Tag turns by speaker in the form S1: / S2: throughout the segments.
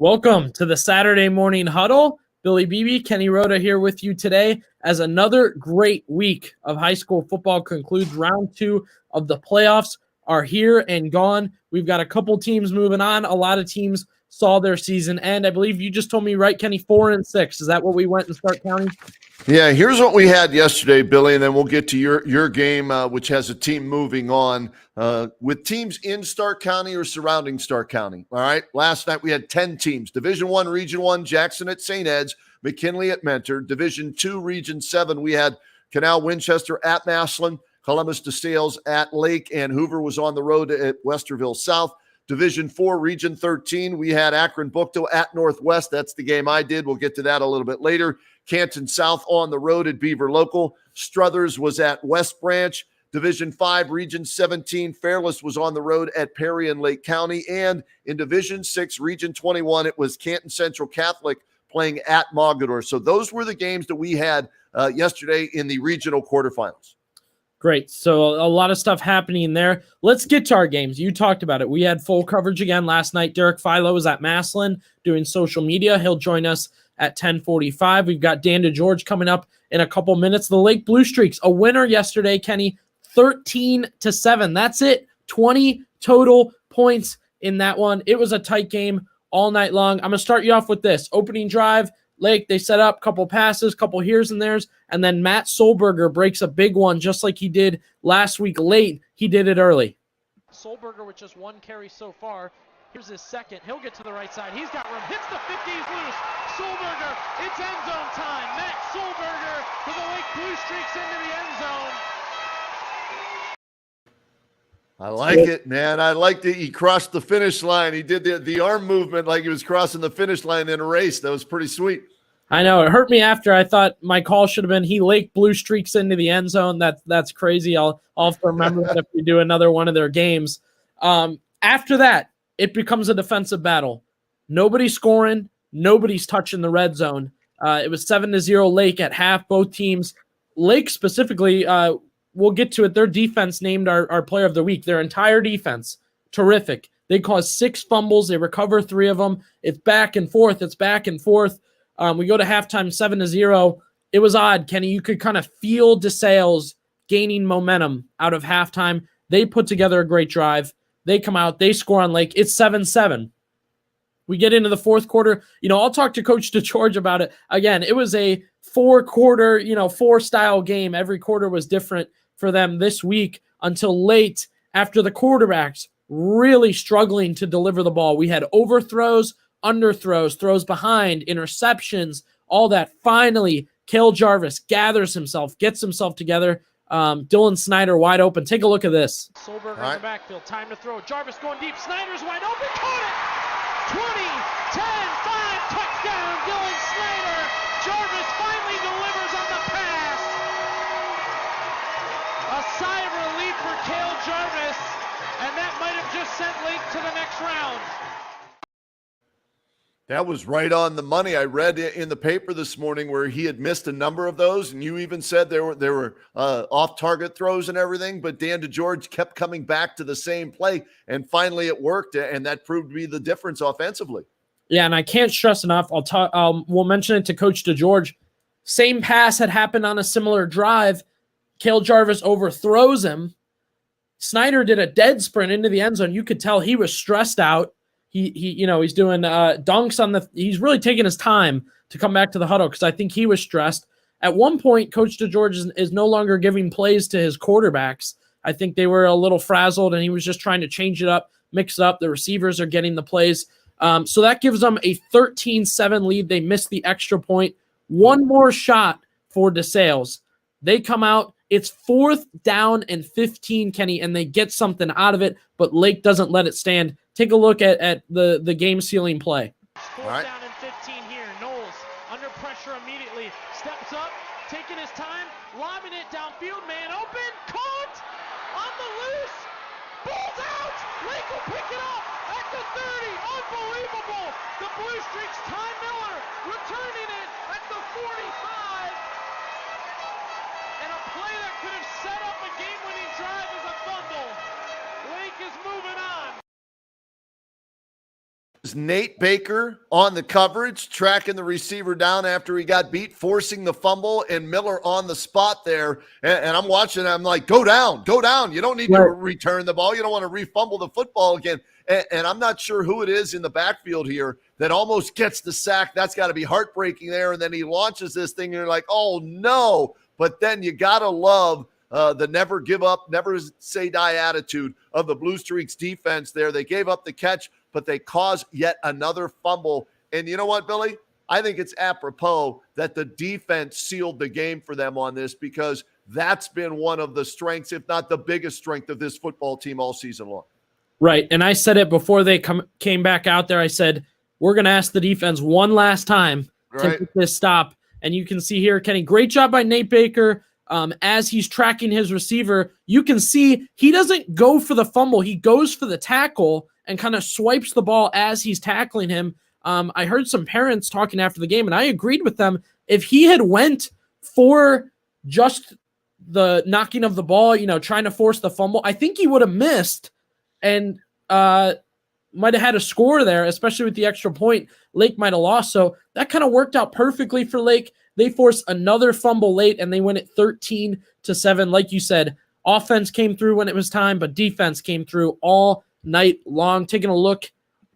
S1: Welcome to the Saturday morning huddle. Billy Beebe, Kenny Rhoda here with you today as another great week of high school football concludes. Round 2 of the playoffs are here and gone. We've got a couple teams moving on. A lot of teams saw their season end. I believe you just told me, right, Kenny, 4-6. Is that what we went in Stark County?
S2: Yeah, here's what we had yesterday, Billy, and then we'll get to your game, which has a team moving on with teams in Stark County or surrounding Stark County. All right, last night we had 10 teams. Division I, Region 1, Jackson at St. Ed's, McKinley at Mentor. Division 2, Region 7, we had Canal Winchester at Massillon, Columbus DeSales at Lake, and Hoover was on the road at Westerville South. Division 4, Region 13, we had Akron Buchtel at Northwest. That's the game I did. We'll get to that a little bit later. Canton South on the road at Beaver Local. Struthers was at West Branch. Division 5, Region 17, Fairless was on the road at Perry and Lake County. And in Division 6, Region 21, it was Canton Central Catholic playing at Mogador. So those were the games that we had yesterday in the regional quarterfinals.
S1: Great. So a lot of stuff happening there. Let's get to our games. You talked about it. We had full coverage again last night. Derek Failo was at Massillon doing social media. He'll join us at 10:45. We've got Dan DeGeorge coming up in a couple minutes. The Lake Blue Streaks, a winner yesterday, Kenny, 13-7. That's it. 20 total points in that one. It was a tight game all night long. I'm going to start you off with this. Opening drive, Lake, they set up, couple passes, couple here's and there's, and then Matt Solberger breaks a big one just like he did last week late. He did it early.
S3: Solberger with just one carry so far. Here's his second. He'll get to the right side. He's got room. Hits the 50. He's loose. Solberger. It's end zone time. Matt Solberger for the Lake Blue Streaks into the end zone.
S2: I like it, man. I liked it. He crossed the finish line. He did the arm movement like he was crossing the finish line in a race. That was pretty sweet.
S1: I know. It hurt me after. I thought my call should have been he Lake Blue Streaks into the end zone. That's crazy. I'll have to remember that if we do another one of their games. After that, it becomes a defensive battle. Nobody's scoring. Nobody's touching the red zone. It was 7-0 Lake at half. Both teams, Lake specifically, we'll get to it. Their defense named our player of the week. Their entire defense, terrific. They caused 6 fumbles. They recover 3 of them. It's back and forth. We go to halftime 7-0. It was odd, Kenny. You could kind of feel DeSales gaining momentum out of halftime. They put together a great drive. They come out, they score on Lake. It's 7-7. We get into the fourth quarter. I'll talk to Coach DeGeorge about it. Again, it was a 4-quarter, 4-style game. Every quarter was different for them this week until late after the quarterbacks really struggling to deliver the ball. We had overthrows, underthrows, throws behind, interceptions, all that. Finally, Cale Jarvis gathers himself, gets himself together. Dylan Snyder wide open. Take a look at this.
S3: Solberger in the backfield. Time to throw. Jarvis going deep. Snyder's wide open. Caught it! 20, 10, 5, touchdown, Dylan Snyder. Jarvis finally delivers on the pass. A sigh of relief for Cale Jarvis, and that might have just sent Lake to the next round.
S2: That was right on the money. I read in the paper this morning where he had missed a number of those, and you even said there were off-target throws and everything, but Dan DeGeorge kept coming back to the same play, and finally it worked, and that proved to be the difference offensively.
S1: Yeah, and I can't stress enough. We'll mention it to Coach DeGeorge. Same pass had happened on a similar drive. Cale Jarvis overthrows him. Snyder did a dead sprint into the end zone. You could tell he was stressed out. He's doing dunks he's really taking his time to come back to the huddle because I think he was stressed. At one point, Coach DeGeorge is no longer giving plays to his quarterbacks. I think they were a little frazzled and he was just trying to change it up, mix it up. The receivers are getting the plays. So that gives them a 13-7 lead. They missed the extra point. One more shot for DeSales. They come out. It's 4th down and 15, Kenny, and they get something out of it, but Lake doesn't let it stand. Take a look at the game-sealing play.
S3: 4th down and 15 here. Knowles under pressure immediately. Steps up, taking his time, lobbing it downfield. Man open, caught on the loose. Ball's out. Lake will pick it up at the 30. Unbelievable. The Blue Streaks, Ty Miller returning it at the 45. And a play that could have set up a game-winning drive is a fumble. Lake is moving on.
S2: Nate Baker on the coverage, tracking the receiver down after he got beat, forcing the fumble, and Miller on the spot there. And I'm watching, I'm like, go down. You don't need to return the ball. You don't want to refumble the football again. And I'm not sure who it is in the backfield here that almost gets the sack. That's got to be heartbreaking there. And then he launches this thing, and you're like, oh, no. But then you got to love the never give up, never say die attitude of the Blue Streaks defense there. They gave up the catch, but they caused yet another fumble. And you know what, Billy? I think it's apropos that the defense sealed the game for them on this, because that's been one of the strengths, if not the biggest strength of this football team all season long.
S1: Right. And I said it before they came back out there. I said, we're going to ask the defense one last time to make this stop. And you can see here, Kenny, great job by Nate Baker. As he's tracking his receiver, you can see he doesn't go for the fumble. He goes for the tackle and kind of swipes the ball as he's tackling him. I heard some parents talking after the game, and I agreed with them. If he had went for just the knocking of the ball, trying to force the fumble, I think he would have missed and might have had a score there, especially with the extra point. Lake might have lost. So that kind of worked out perfectly for Lake. They forced another fumble late, and they win it 13-7. Like you said, offense came through when it was time, but defense came through all night long. Taking a look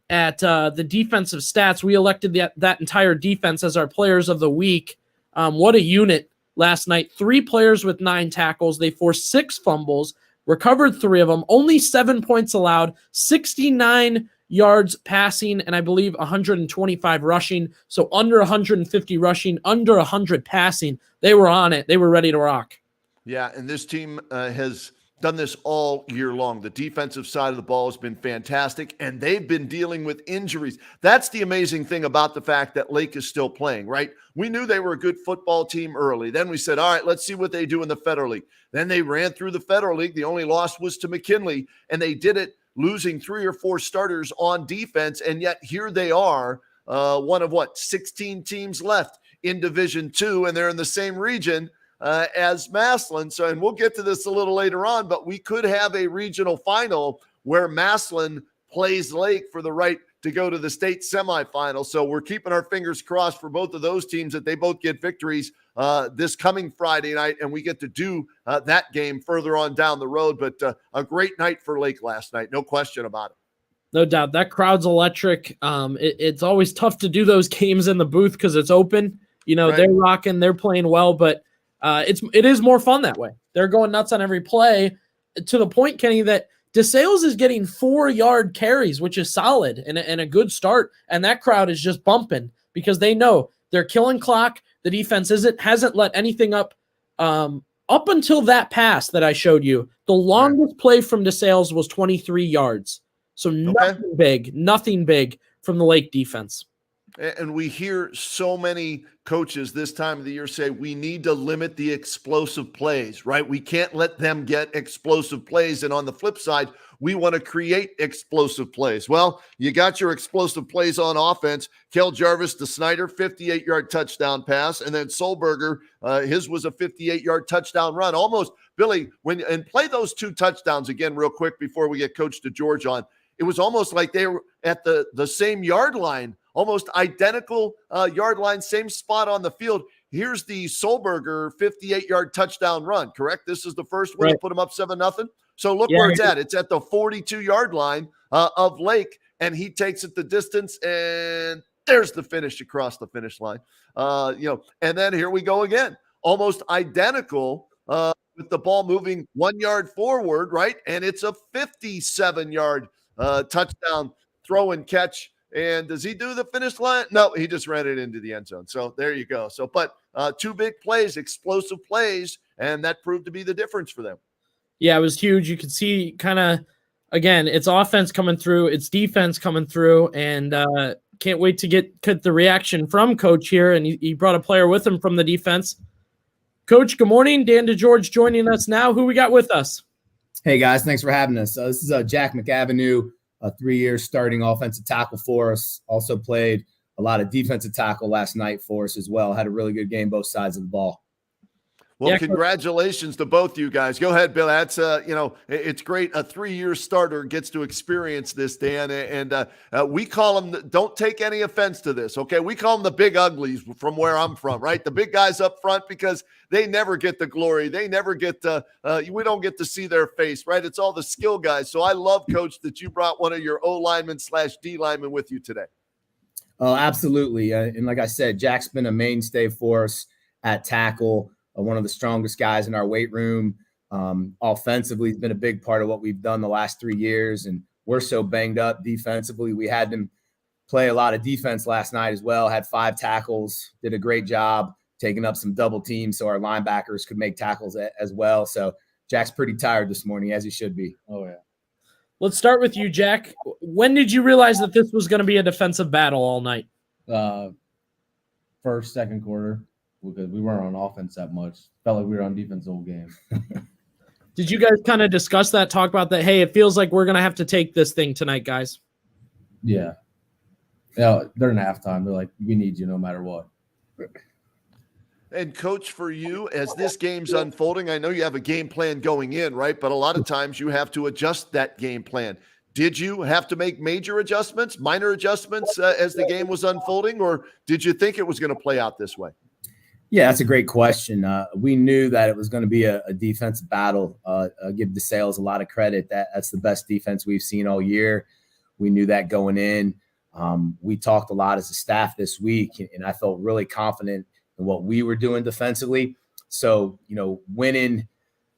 S1: at the defensive stats, we elected that entire defense as our players of the week. What a unit last night. 3 players with 9 tackles. They forced 6 fumbles, recovered 3 of them, only 7 points allowed, 69 yards passing, and I believe 125 rushing. So under 150 rushing, under 100 passing. They were on it. They were ready to rock.
S2: Yeah, and this team has done this all year long. The defensive side of the ball has been fantastic, and they've been dealing with injuries. That's the amazing thing about the fact that Lake is still playing, right? We knew they were a good football team early. Then we said, all right, let's see what they do in the Federal League. Then they ran through the Federal League. The only loss was to McKinley, and they did it losing 3 or 4 starters on defense, and yet here they are, one of 16 teams left in Division II, and they're in the same region as Massillon. So, and we'll get to this a little later on, but we could have a regional final where Massillon plays Lake for the right to go to the state semifinal. So we're keeping our fingers crossed for both of those teams that they both get victories this coming Friday night, and we get to do that game further on down the road. But a great night for Lake last night, no question about it.
S1: No doubt. That crowd's electric. It's always tough to do those games in the booth because it's open. Right. They're rocking, they're playing well, but it is more fun that way. They're going nuts on every play, to the point, Kenny, that DeSales is getting 4-yard carries, which is solid and a good start. And that crowd is just bumping because they know they're killing clock. The defense hasn't let anything up until that pass that I showed you. The longest play from DeSales was 23 yards. So nothing big from the Lake defense.
S2: And we hear so many coaches this time of the year say we need to limit the explosive plays, right? We can't let them get explosive plays. And on the flip side, we want to create explosive plays. Well, you got your explosive plays on offense. Kel Jarvis to Snyder, 58-yard touchdown pass. And then Solberger, his was a 58-yard touchdown run. Almost, Billy, and play those 2 touchdowns again real quick before we get Coach DeGeorge on. It was almost like they were at the same yard line, almost identical yard line, same spot on the field. Here's the Solberger 58-yard touchdown run, correct? This is the first one to put them up 7-0. So look where it's at. It's at the 42-yard line of Lake, and he takes it the distance, and there's the finish across the finish line. And then here we go again, almost identical with the ball moving 1 yard forward, right? And it's a 57-yard touchdown throw and catch. And does he do the finish line? No, he just ran it into the end zone. So there you go. So, but 2 big plays, explosive plays, and that proved to be the difference for them.
S1: Yeah, it was huge. You could see kind of, again, it's offense coming through, it's defense coming through, and can't wait to get the reaction from Coach here. And he brought a player with him from the defense. Coach, good morning. Dan DeGeorge joining us now. Who we got with us?
S4: Hey, guys. Thanks for having us. This is Jack McAvenue, a 3-year starting offensive tackle for us. Also played a lot of defensive tackle last night for us as well. Had a really good game, both sides of the ball.
S2: Well,
S1: Yeah,
S2: congratulations to both you guys. Go ahead, Bill. That's it's great. A 3-year starter gets to experience this, Dan, and we call them. Don't take any offense to this, okay? We call them the big uglies from where I'm from, right? The big guys up front because they never get the glory. They never get we don't get to see their face, right? It's all the skill guys. So I love, Coach, that you brought one of your O linemen / D linemen with you today.
S4: Oh, absolutely. And like I said, Jack's been a mainstay for us at tackle. One of the strongest guys in our weight room. Offensively, he's been a big part of what we've done the last 3 years, and we're so banged up defensively. We had him play a lot of defense last night as well, had 5 tackles, did a great job taking up some double teams so our linebackers could make tackles as well. So Jack's pretty tired this morning, as he should be.
S5: Oh, yeah.
S1: let's start with you, Jack. When did you realize that this was going to be a defensive battle all night?
S5: First, second quarter. Because we weren't on offense that much. Felt like we were on defense the whole game.
S1: Did you guys kind of discuss that, talk about that? Hey, it feels like we're going to have to take this thing tonight, guys.
S5: Yeah. Yeah, during halftime, they're like, we need you no matter what.
S2: And, Coach, for you, as this game's unfolding, I know you have a game plan going in, right? But a lot of times you have to adjust that game plan. Did you have to make major adjustments, minor adjustments as the game was unfolding, or did you think it was going to play out this way?
S4: Yeah, that's a great question. We knew that it was going to be a defensive battle. Give DeSales a lot of credit. That's the best defense we've seen all year. We knew that going in. We talked a lot as a staff this week, and I felt really confident in what we were doing defensively. So, winning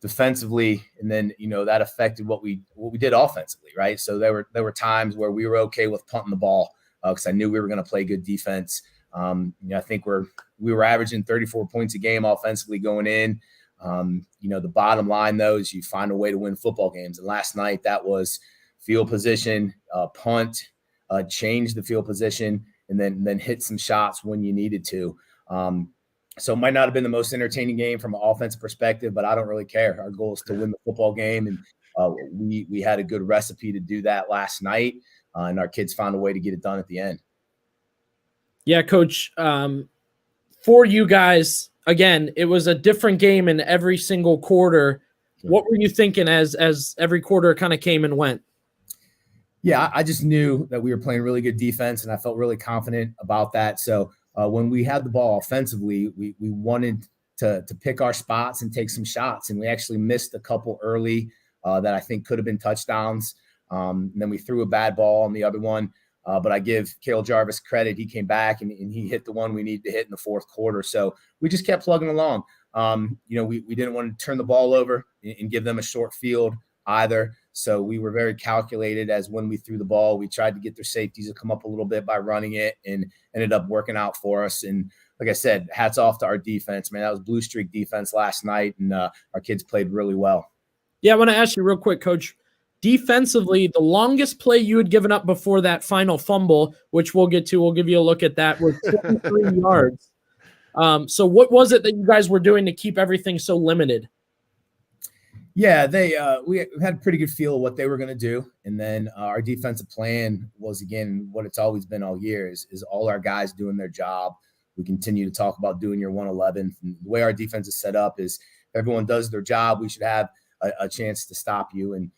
S4: defensively, and then, that affected what we did offensively, right? So there were times where we were okay with punting the ball because I knew we were going to play good defense. I think we were averaging 34 points a game offensively going in. The bottom line, though, is you find a way to win football games. And last night, that was field position, punt, change the field position, and then hit some shots when you needed to. So it might not have been the most entertaining game from an offensive perspective, but I don't really care. Our goal is to win the football game, and we had a good recipe to do that last night, and our kids found a way to get it done at the end.
S1: Yeah, Coach, for you guys, again, it was a different game in every single quarter. What were you thinking as every quarter kind of came and went?
S4: Yeah, I just knew that we were playing really good defense, and I felt really confident about that. So when we had the ball offensively, we wanted to pick our spots and take some shots, and we actually missed a couple early that I think could have been touchdowns. And then we threw a bad ball on the other one. But I give Cale Jarvis credit. He came back and he hit the one we needed to hit in the fourth quarter. So we just kept plugging along. We didn't want to turn the ball over and give them a short field either. So we were very calculated as when we threw the ball, we tried to get their safeties to come up a little bit by running it and ended up working out for us. And like I said, hats off to our defense, man. That was blue streak defense last night, and our kids played really well.
S1: Yeah, I want to ask you real quick, Coach. Defensively, the longest play you had given up before that final fumble, which we'll get to, we'll give you a look at that, was 23 yards. So what was it that you guys were doing to keep everything so limited?
S4: Yeah, we had a pretty good feel of what they were going to do. And then our defensive plan was, again, what it's always been all year is all our guys doing their job. We continue to talk about doing your 111. And the way our defense is set up is if everyone does their job, we should have a chance to stop you. And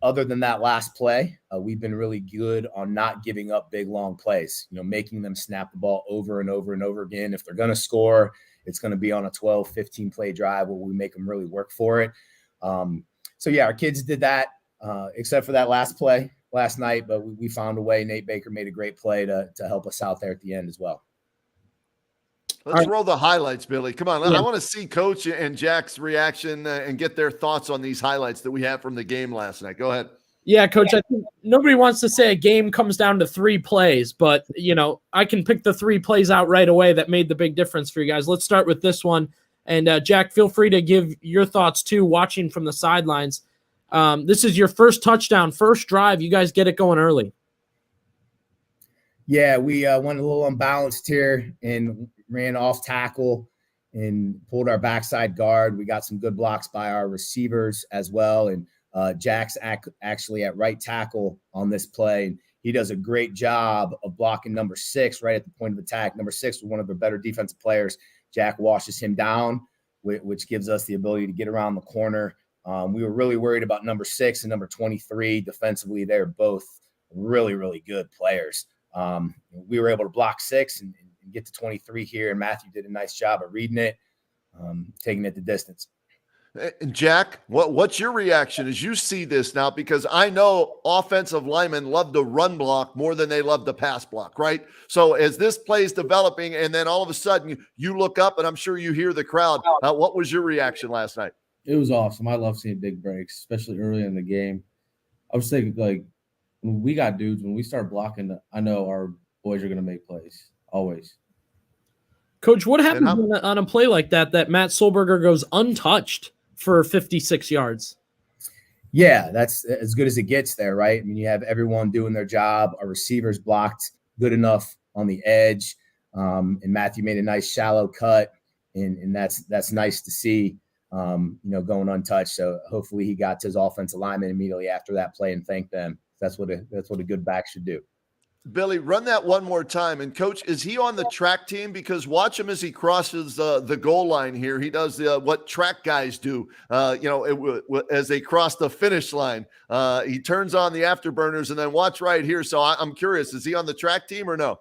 S4: other than that last play, we've been really good on not giving up big, long plays, making them snap the ball over and over and over again. If they're going to score, it's going to be on a 12, 15 play drive where we make them really work for it. Our kids did that, except for that last play last night, but we found a way. Nate Baker made a great play to help us out there at the end as well.
S2: Let's roll the highlights, Billy. Come on. Yeah. I want to see Coach and Jack's reaction and get their thoughts on these highlights that we have from the game last night. Go ahead.
S1: Yeah, Coach, I think nobody wants to say a game comes down to 3 plays, but, I can pick the 3 plays out right away that made the big difference for you guys. Let's start with this one. And, Jack, feel free to give your thoughts, too, watching from the sidelines. This is your first touchdown, first drive. You guys get it going early.
S4: Yeah, we went a little unbalanced here and ran off tackle and pulled our backside guard. We got some good blocks by our receivers as well. And Jack's actually at right tackle on this play. He does a great job of blocking number 6 right at the point of attack. Number 6 was one of the better defensive players. Jack washes him down, which gives us the ability to get around the corner. We were really worried about number 6 and number 23 defensively. They're both really, really good players. We were able to block 6 and get to 23 here, and Matthew did a nice job of reading it, taking it the distance.
S2: And Jack, what's your reaction as you see this now? Because I know offensive linemen love to run block more than they love to pass block, right? So as this play is developing, and then all of a sudden you look up, and I'm sure you hear the crowd. What was your reaction last night?
S5: It was awesome. I love seeing big breaks, especially early in the game. I was thinking, like, when we got dudes, when we start blocking, I know our boys are going to make plays, always.
S1: Coach, what happens on a play like that Matt Solberger goes untouched for 56 yards?
S4: Yeah, that's as good as it gets there, right? I mean, you have everyone doing their job. Our receivers blocked good enough on the edge, and Matthew made a nice shallow cut, and that's nice to see, going untouched. So hopefully he got to his offensive lineman immediately after that play and thanked them. That's what a good back should do.
S2: Billy, run that one more time. And Coach, is he on the track team? Because watch him as he crosses the goal line here. He does what track guys do, as they cross the finish line. He turns on the afterburners, and then watch right here. So I'm curious, is he on the track team or no?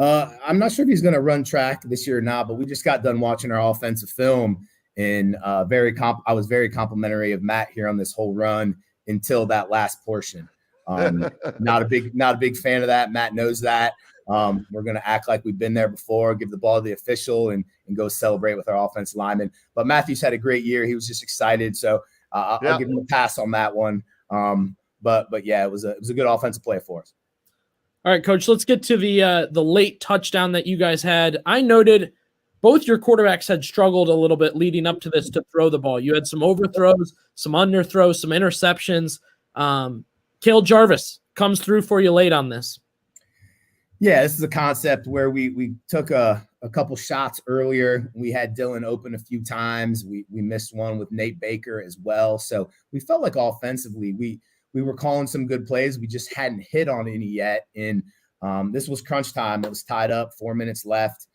S4: I'm not sure if he's going to run track this year or not, but we just got done watching our offensive film, and I was very complimentary of Matt here on this whole run until that last portion. Not a big fan of that. Matt knows that. We're going to act like we've been there before, give the ball to the official, and go celebrate with our offensive lineman. But Matthew's had a great year. He was just excited. So I'll give him a pass on that one. But yeah, it was a good offensive play for us.
S1: All right, Coach, let's get to the late touchdown that you guys had. I noted both your quarterbacks had struggled a little bit leading up to this to throw the ball. You had some overthrows, some underthrows, some interceptions. Cale Jarvis comes through for you late on this.
S4: Yeah, this is a concept where we took a couple shots earlier. We had Dylan open a few times. We missed one with Nate Baker as well. So we felt like offensively we were calling some good plays. We just hadn't hit on any yet. And this was crunch time. It was tied up, 4 minutes left.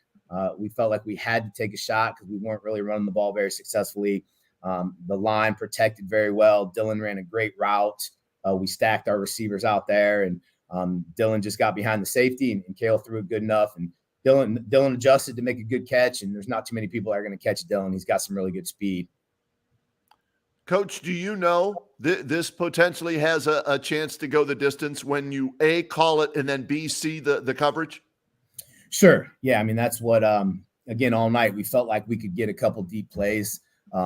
S4: We felt like we had to take a shot because we weren't really running the ball very successfully. The line protected very well. Dylan ran a great route. We stacked our receivers out there, and Dylan just got behind the safety, and Cale threw it good enough. And Dylan adjusted to make a good catch, and there's not too many people that are going to catch Dylan. He's got some really good speed.
S2: Coach, do you know this potentially has a chance to go the distance when you A, call it, and then B, see the coverage?
S4: Sure. Yeah, I mean, that's what, again, all night we felt like we could get a couple deep plays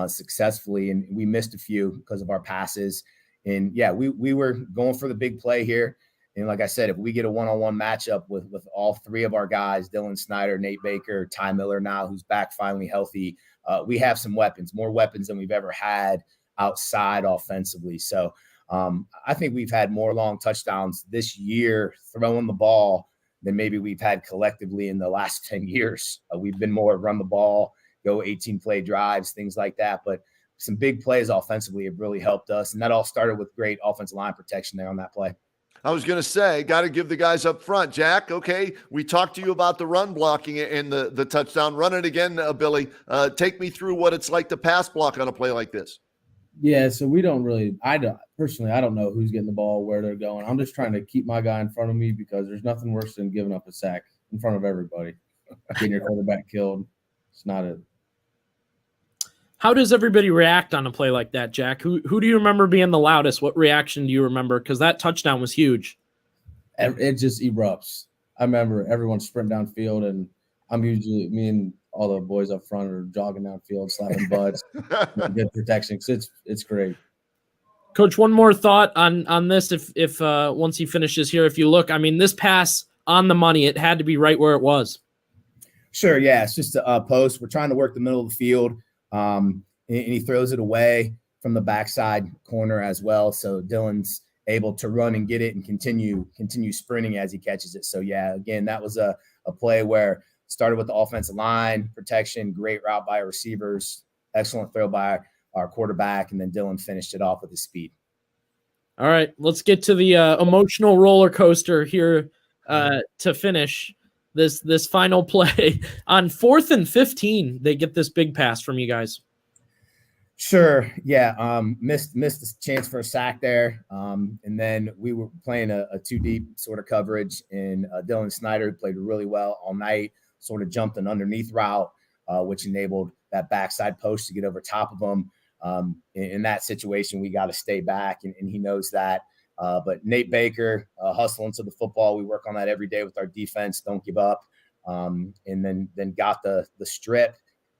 S4: successfully, and we missed a few because of our passes. And yeah, we were going for the big play here. And like I said, if we get a one-on-one matchup with all three of our guys, Dylan Snyder, Nate Baker, Ty Miller now, who's back finally healthy, we have some weapons, more weapons than we've ever had outside offensively. So I think we've had more long touchdowns this year throwing the ball than maybe we've had collectively in the last 10 years. We've been more run the ball, go 18-play drives, things like that. But some big plays offensively have really helped us. And that all started with great offensive line protection there on that play.
S2: I was going to say, got to give the guys up front. Jack, okay, we talked to you about the run blocking and the touchdown. Run it again, Billy. Take me through what it's like to pass block on a play like this.
S5: Yeah, so we don't really – I don't know who's getting the ball, where they're going. I'm just trying to keep my guy in front of me because there's nothing worse than giving up a sack in front of everybody. Getting your quarterback killed. It's not it.
S1: How does everybody react on a play like that, Jack? Who do you remember being the loudest? What reaction do you remember? Because that touchdown was huge.
S5: It just erupts. I remember everyone sprinting downfield, and me and all the boys up front are jogging downfield, slapping butts, good protection. It's great.
S1: Coach, one more thought on this. If once he finishes here, if you look, I mean, this pass on the money, it had to be right where it was.
S4: Sure, yeah, it's just a post. We're trying to work the middle of the field. And he throws it away from the backside corner as well. So Dylan's able to run and get it and continue sprinting as he catches it. So yeah, again, that was a play where started with the offensive line protection, great route by our receivers, excellent throw by our quarterback, and then Dylan finished it off with his speed.
S1: All right, let's get to the emotional roller coaster here to finish. this final play on 4th and 15. They get this big pass from you guys.
S4: Sure. Yeah. Missed the chance for a sack there. And then we were playing a 2-deep sort of coverage, and Dylan Snyder played really well all night, sort of jumped an underneath route, which enabled that backside post to get over top of him. In that situation, we got to stay back, and he knows that. But Nate Baker, hustling to the football. We work on that every day with our defense. Don't give up. And then got the strip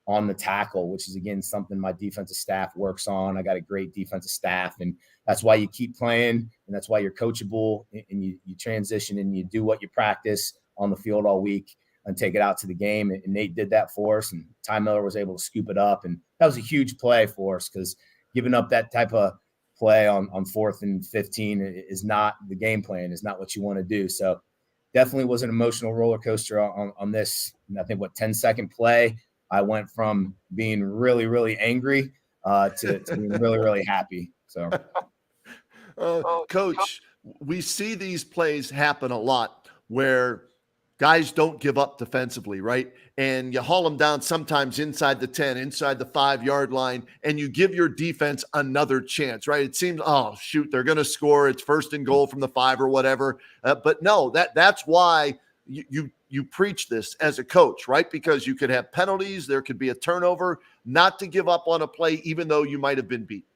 S4: on the tackle, which is, again, something my defensive staff works on. I got a great defensive staff, and that's why you keep playing, and that's why you're coachable, and you transition and you do what you practice on the field all week and take it out to the game. And Nate did that for us, and Ty Miller was able to scoop it up. And that was a huge play for us, because giving up that type of play on 4th and 15 is not the game plan, is not what you want to do. So definitely was an emotional roller coaster on this. And I think 10-second play, I went from being really, really angry to being really, really happy. So,
S2: Coach, we see these plays happen a lot where guys don't give up defensively, right? And you haul them down sometimes inside the 10, inside the 5-yard line, and you give your defense another chance, right? It seems, oh, shoot, they're going to score. It's 1st and goal from the 5 or whatever. But no, that's why you preach this as a coach, right? Because you could have penalties. There could be a turnover, not to give up on a play, even though you might have been beat.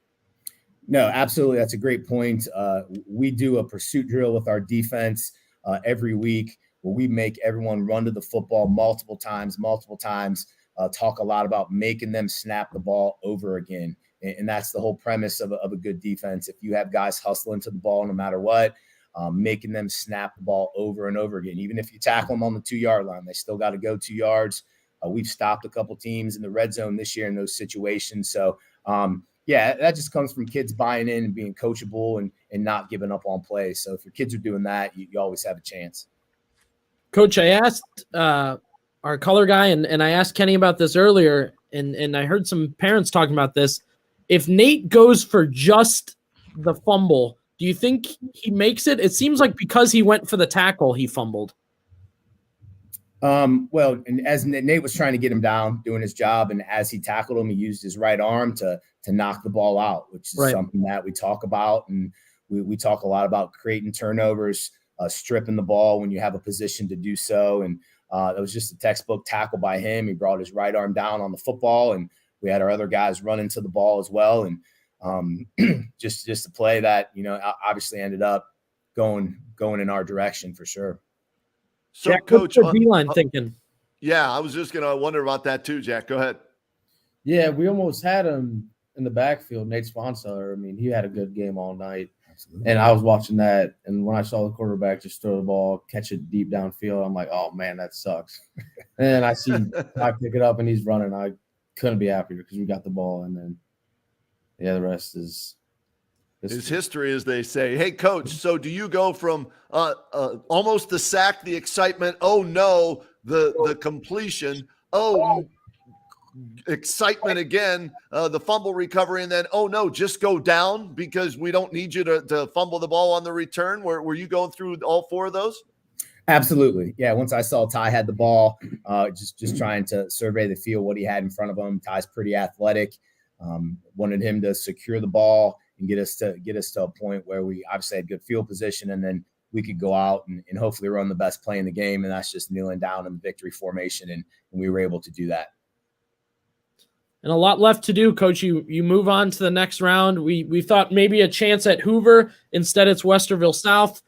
S4: No, absolutely. That's a great point. We do a pursuit drill with our defense every week, where we make everyone run to the football multiple times, talk a lot about making them snap the ball over again. And that's the whole premise of a good defense. If you have guys hustling to the ball no matter what, making them snap the ball over and over again. Even if you tackle them on the 2-yard line, they still got to go 2 yards. We've stopped a couple teams in the red zone this year in those situations. So, yeah, that just comes from kids buying in and being coachable and not giving up on plays. So if your kids are doing that, you always have a chance.
S1: Coach, I asked our color guy, and I asked Kenny about this earlier, and I heard some parents talking about this. If Nate goes for just the fumble, do you think he makes it? It seems like because he went for the tackle, he fumbled.
S4: Well, and as Nate was trying to get him down, doing his job, and as he tackled him, he used his right arm to knock the ball out, which is something that we talk about. And we talk a lot about creating turnovers, stripping the ball when you have a position to do so. And that was just a textbook tackle by him. He brought his right arm down on the football, and we had our other guys run into the ball as well. And just a play that, obviously ended up going in our direction for sure.
S2: So,
S1: Jack,
S2: Coach,
S1: what's the D-line thinking?
S2: Yeah, I was just going to wonder about that too, Jack. Go ahead.
S5: Yeah, we almost had him in the backfield. Nate Sponsor, I mean, he had a good game all night. Absolutely. And I was watching that, and when I saw the quarterback just throw the ball, catch it deep downfield, I'm like, oh, man, that sucks. And I pick it up, and he's running. I couldn't be happier because we got the ball, and then, the rest is
S2: history, as they say. Hey, Coach, so do you go from almost the sack, the excitement, oh, no, the completion, oh, excitement again, the fumble recovery, and then, oh, no, just go down because we don't need you to fumble the ball on the return? Were you going through all 4 of those?
S4: Absolutely. Yeah, once I saw Ty had the ball, just trying to survey the field, what he had in front of him. Ty's pretty athletic. Wanted him to secure the ball and get us to a point where we obviously had good field position, and then we could go out and hopefully run the best play in the game, and that's just kneeling down in the victory formation, and we were able to do that.
S1: And a lot left to do, Coach. You move on to the next round. We thought maybe a chance at Hoover. Instead, it's Westerville South.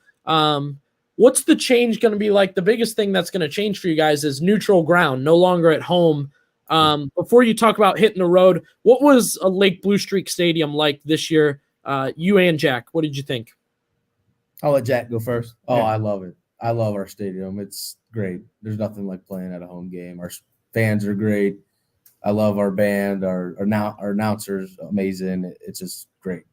S1: What's the change going to be like? The biggest thing that's going to change for you guys is neutral ground, no longer at home. Before you talk about hitting the road, what was a Lake Blue Streak Stadium like this year? You and Jack, what did you think?
S5: I'll let Jack go first. Oh, yeah. I love it. I love our stadium. It's great. There's nothing like playing at a home game. Our fans are great. I love our band. Our announcers, amazing. It's just great.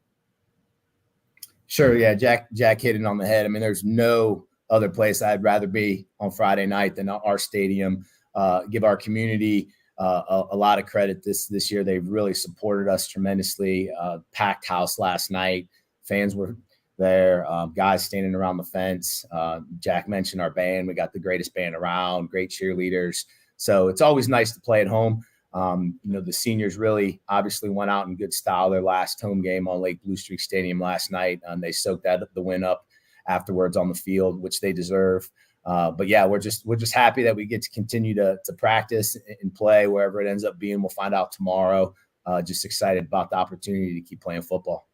S5: Sure, yeah, Jack hit it on the head. I mean, there's no other place I'd rather be on Friday night than our stadium. Give our community a lot of credit this year. They've really supported us tremendously. Packed house last night. Fans were
S4: there, guys standing around the fence. Jack mentioned our band. We got the greatest band around, great cheerleaders. So it's always nice to play at home. The seniors really obviously went out in good style their last home game on Lake Blue Streak Stadium last night. They soaked the win up afterwards on the field, which they deserve. But yeah, we're just happy that we get to continue to practice and play wherever it ends up being. We'll find out tomorrow. Just excited about the opportunity to keep playing football.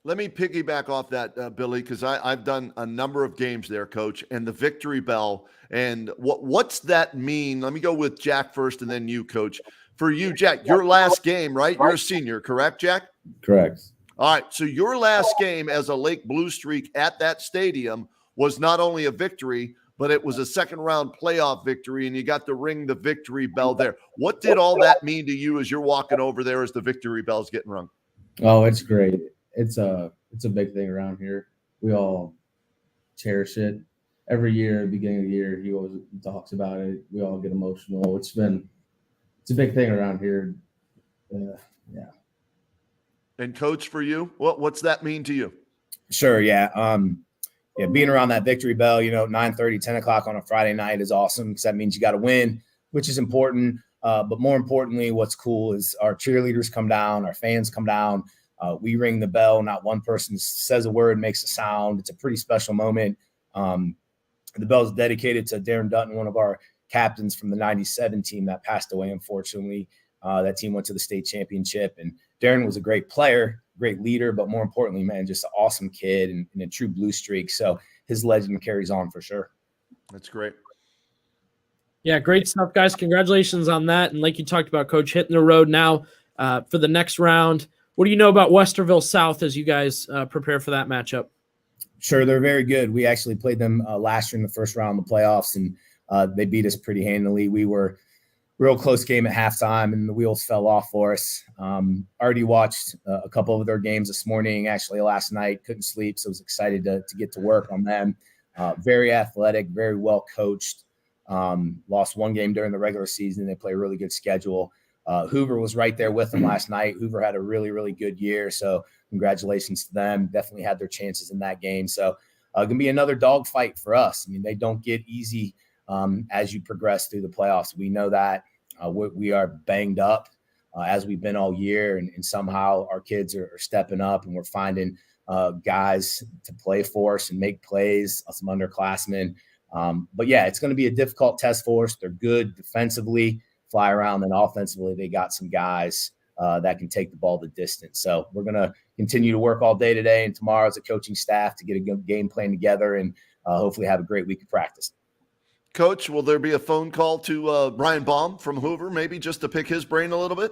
S2: Let me piggyback off that, Billy, because I've done a number of games there, Coach, and the victory bell. And what's that mean? Let me go with Jack first and then you, Coach. For you, Jack, your last game, right? You're a senior, correct, Jack?
S5: Correct.
S2: All right, so your last game as a Lake Blue Streak at that stadium was not only a victory, but it was a second-round playoff victory, and you got to ring the victory bell there. What did all that mean to you as you're walking over there as the victory bell's getting rung?
S5: Oh, it's great. It's a big thing around here. We all cherish it. Every year, at the beginning of the year, he always talks about it. We all get emotional. It's a big thing around here. Yeah.
S2: And Coach, for you, what's that mean to you?
S4: Sure. Yeah. Being around that victory bell, 9:30, 10 o'clock on a Friday night is awesome because that means you got to win, which is important. But more importantly, what's cool is our cheerleaders come down, our fans come down. We ring the bell. Not one person says a word, makes a sound. It's a pretty special moment. The bell is dedicated to Darren Dutton, one of our captains from the 97 team that passed away, unfortunately. That team went to the state championship, and Darren was a great player, great leader, but more importantly, man, just an awesome kid and a true blue streak. So his legend carries on for sure.
S2: That's great.
S1: Yeah, great stuff, guys. Congratulations on that. And like you talked about, Coach, hitting the road now for the next round. What do you know about Westerville South as you guys prepare for that matchup?
S4: Sure, they're very good. We actually played them last year in the first round of the playoffs, and they beat us pretty handily. We were real close game at halftime, and the wheels fell off for us. Already watched a couple of their games this morning, actually last night. Couldn't sleep, so I was excited to get to work on them. Very athletic, very well coached. Lost one game during the regular season. They play a really good schedule. Hoover was right there with them last night. Hoover had a really, really good year, so congratulations to them. Definitely had their chances in that game. So going to be another dogfight for us. I mean, they don't get easy as you progress through the playoffs. We know that. We are banged up as we've been all year, and somehow our kids are stepping up, and we're finding guys to play for us and make plays, some underclassmen. But, yeah, it's going to be a difficult test for us. They're good defensively, fly around, and offensively they got some guys that can take the ball the distance. So we're going to continue to work all day today and tomorrow as a coaching staff to get a good game plan together and hopefully have a great week of practice.
S2: Coach, will there be a phone call to Brian Baum from Hoover, maybe just to pick his brain a little bit?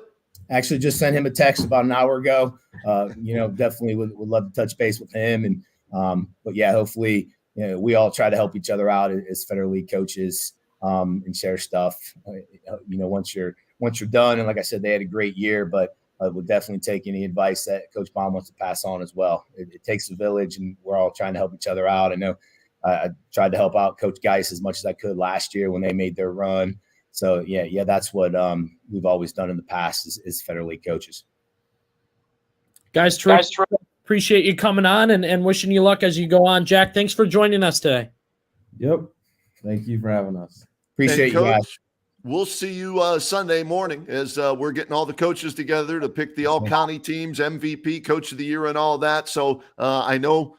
S4: Actually, just sent him a text about an hour ago. Definitely would love to touch base with him. And but yeah, hopefully, we all try to help each other out as Federal League coaches and share stuff. Once you're done, and like I said, they had a great year, but would definitely take any advice that Coach Baum wants to pass on as well. It takes a village, and we're all trying to help each other out. I know I tried to help out Coach Geis as much as I could last year when they made their run. So yeah, that's what we've always done in the past is Federal League coaches.
S1: Guys, appreciate you coming on and wishing you luck as you go on. Jack, thanks for joining us today.
S5: Yep. Thank you for having us.
S4: Appreciate you guys.
S2: We'll see you Sunday morning as we're getting all the coaches together to pick the all-county teams, MVP, Coach of the Year, and all that. So I know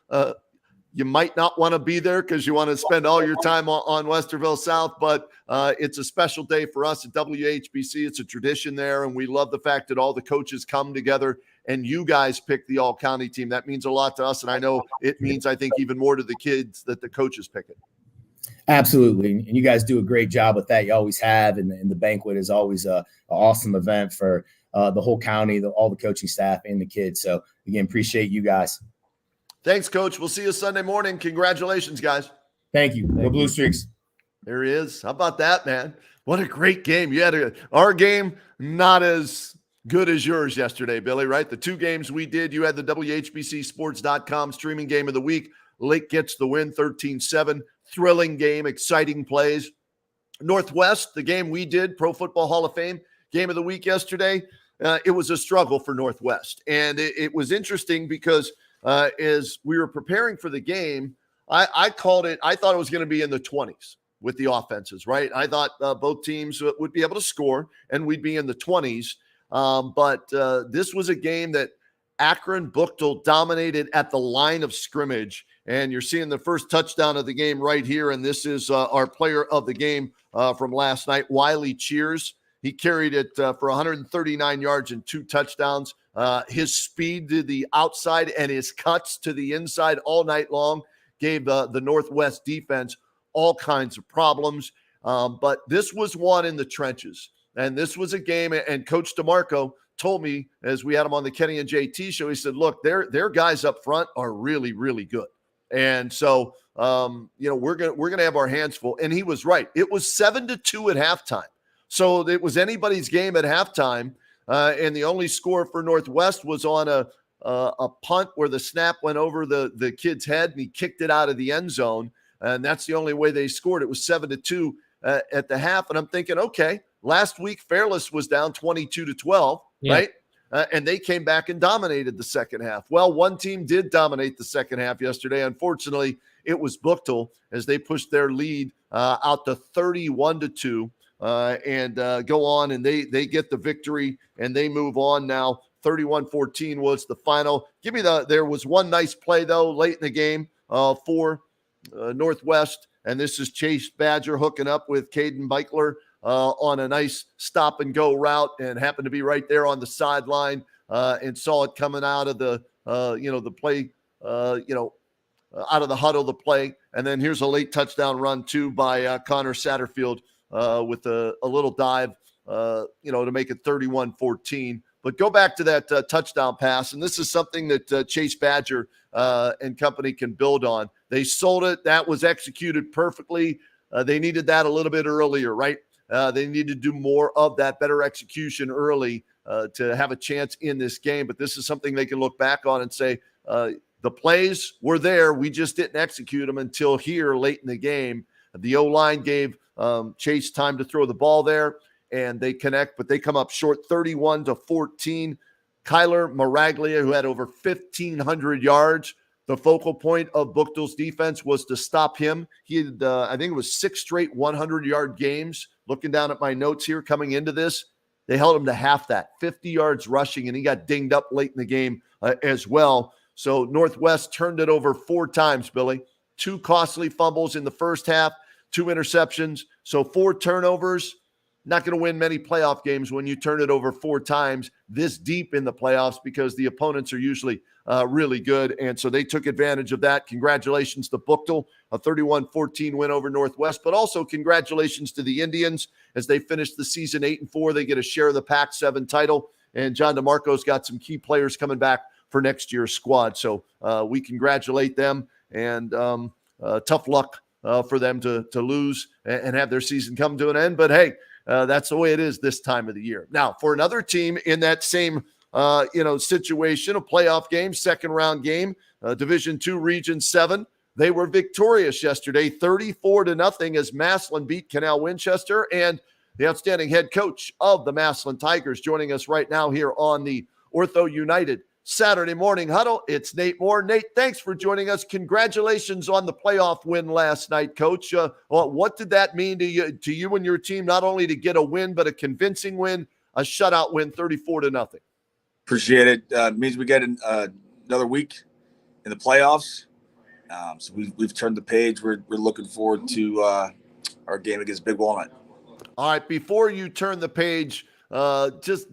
S2: you might not want to be there because you want to spend all your time on Westerville South, but it's a special day for us at WHBC. It's a tradition there, and we love the fact that all the coaches come together and you guys pick the all-county team. That means a lot to us, and I know it means, I think, even more to the kids that the coaches pick it.
S4: Absolutely. And you guys do a great job with that. You always have. And the banquet is always an awesome event for the whole county, all the coaching staff and the kids. So, again, appreciate you guys.
S2: Thanks, Coach. We'll see you Sunday morning. Congratulations, guys.
S4: Thank you. Go Blue Streaks.
S2: There he is. How about that, man? What a great game. You had our game not as good as yours yesterday, Billy, right? The two games we did, you had the WHBCSports.com streaming game of the week. Lake gets the win, 13-7. Thrilling game, exciting plays. Northwest, the game we did, Pro Football Hall of Fame, game of the week yesterday, it was a struggle for Northwest. And it was interesting because is we were preparing for the game. I called it. I thought it was going to be in the 20s with the offenses, right? I thought both teams would be able to score, and we'd be in the 20s. But this was a game that Akron Buchtel dominated at the line of scrimmage, and you're seeing the first touchdown of the game right here, and this is our player of the game from last night, Wiley Cheers. He carried it for 139 yards and 2 touchdowns. His speed to the outside and his cuts to the inside all night long gave the Northwest defense all kinds of problems. But this was one in the trenches. And this was a game, and Coach DeMarco told me as we had him on the Kenny and JT show, he said, look, their guys up front are really, really good. And so, we're going to have our hands full. And he was right. It was 7-2 at halftime. So it was anybody's game at halftime. And the only score for Northwest was on a punt where the snap went over the kid's head and he kicked it out of the end zone. And that's the only way they scored. It was 7-2 at the half. And I'm thinking, okay, last week Fairless was down 22-12, right? And they came back and dominated the second half. Well, one team did dominate the second half yesterday. Unfortunately, it was Buchtel as they pushed their lead out to 31-2 and go on, and they get the victory and they move on now. 31-14 was the final. There was one nice play though late in the game for Northwest, and this is Chase Badger hooking up with Caden Beichler on a nice stop and go route, and happened to be right there on the sideline and saw it coming out of the the play out of the huddle, the play. And then here's a late touchdown run too by Connor Satterfield with a little dive to make it 31-14. But go back to that touchdown pass, and this is something that Chase Badger and company can build on. They sold it. That was executed perfectly. They needed that a little bit earlier, right? They need to do more of that, better execution early to have a chance in this game. But this is something they can look back on and say, the plays were there. We just didn't execute them until here late in the game. The O-line gave Chase time to throw the ball there, and they connect, but they come up short 31-14. Kyler Maraglia, who had over 1,500 yards, the focal point of Buchtel's defense was to stop him. He had, I think it was 6 straight 100-yard games. Looking down at my notes here coming into this, they held him to half that, 50 yards rushing, and he got dinged up late in the game as well. So Northwest turned it over 4 times, Billy. 2 costly fumbles in the first half, 2 interceptions. So 4 turnovers. Not going to win many playoff games when you turn it over 4 times this deep in the playoffs, because the opponents are usually really good. And so they took advantage of that. Congratulations to Buchtel, a 31-14 win over Northwest, but also congratulations to the Indians as they finished the season 8-4. They get a share of the Pac-7 title, and John DeMarco's got some key players coming back for next year's squad. So we congratulate them, and tough luck for them to lose and have their season come to an end. But hey, that's the way it is this time of the year. Now, for another team in that same situation, a playoff game, second round game, Division II, Region 7, they were victorious yesterday, 34-0, as Massillon beat Canal Winchester. And the outstanding head coach of the Massillon Tigers joining us right now here on the Ortho United Saturday Morning Huddle. It's Nate Moore. Nate, thanks for joining us. Congratulations on the playoff win last night, Coach. What did that mean to you and your team, not only to get a win, but a convincing win, a shutout win, 34-0?
S6: Appreciate it. It means we get another week in the playoffs. So we've turned the page. We're looking forward to our game against Big Walnut.
S2: All right, before you turn the page, just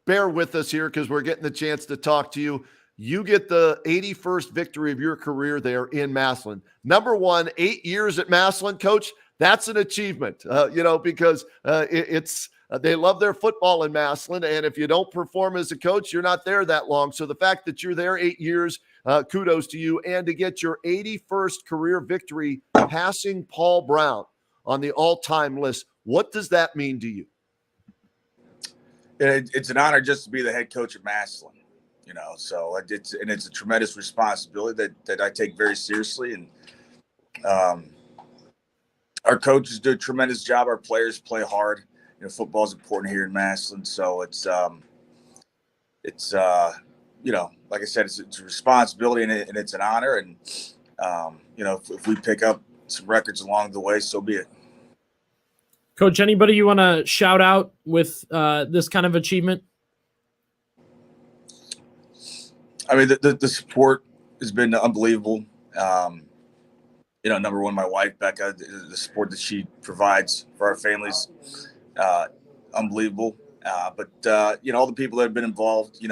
S2: bear with us here because we're getting the chance to talk to you. You get the 81st victory of your career there in Massillon. Number one, 8 years at Massillon, Coach. That's an achievement, because it's they love their football in Massillon, and if you don't perform as a coach, you're not there that long. So the fact that you're there 8 years, kudos to you, and to get your 81st career victory, passing Paul Brown on the all-time list. What does that mean to you?
S6: It's an honor just to be the head coach of Massillon, so it's a tremendous responsibility that I take very seriously. And our coaches do a tremendous job. Our players play hard. Football is important here in Massillon. So it's like I said, it's a responsibility and it's an honor. And, if we pick up some records along the way, so be it.
S1: Coach, anybody you want to shout out with this kind of achievement?
S6: I mean, the support has been unbelievable. Number one, my wife, Becca, the support that she provides for our families, unbelievable. But all the people that have been involved,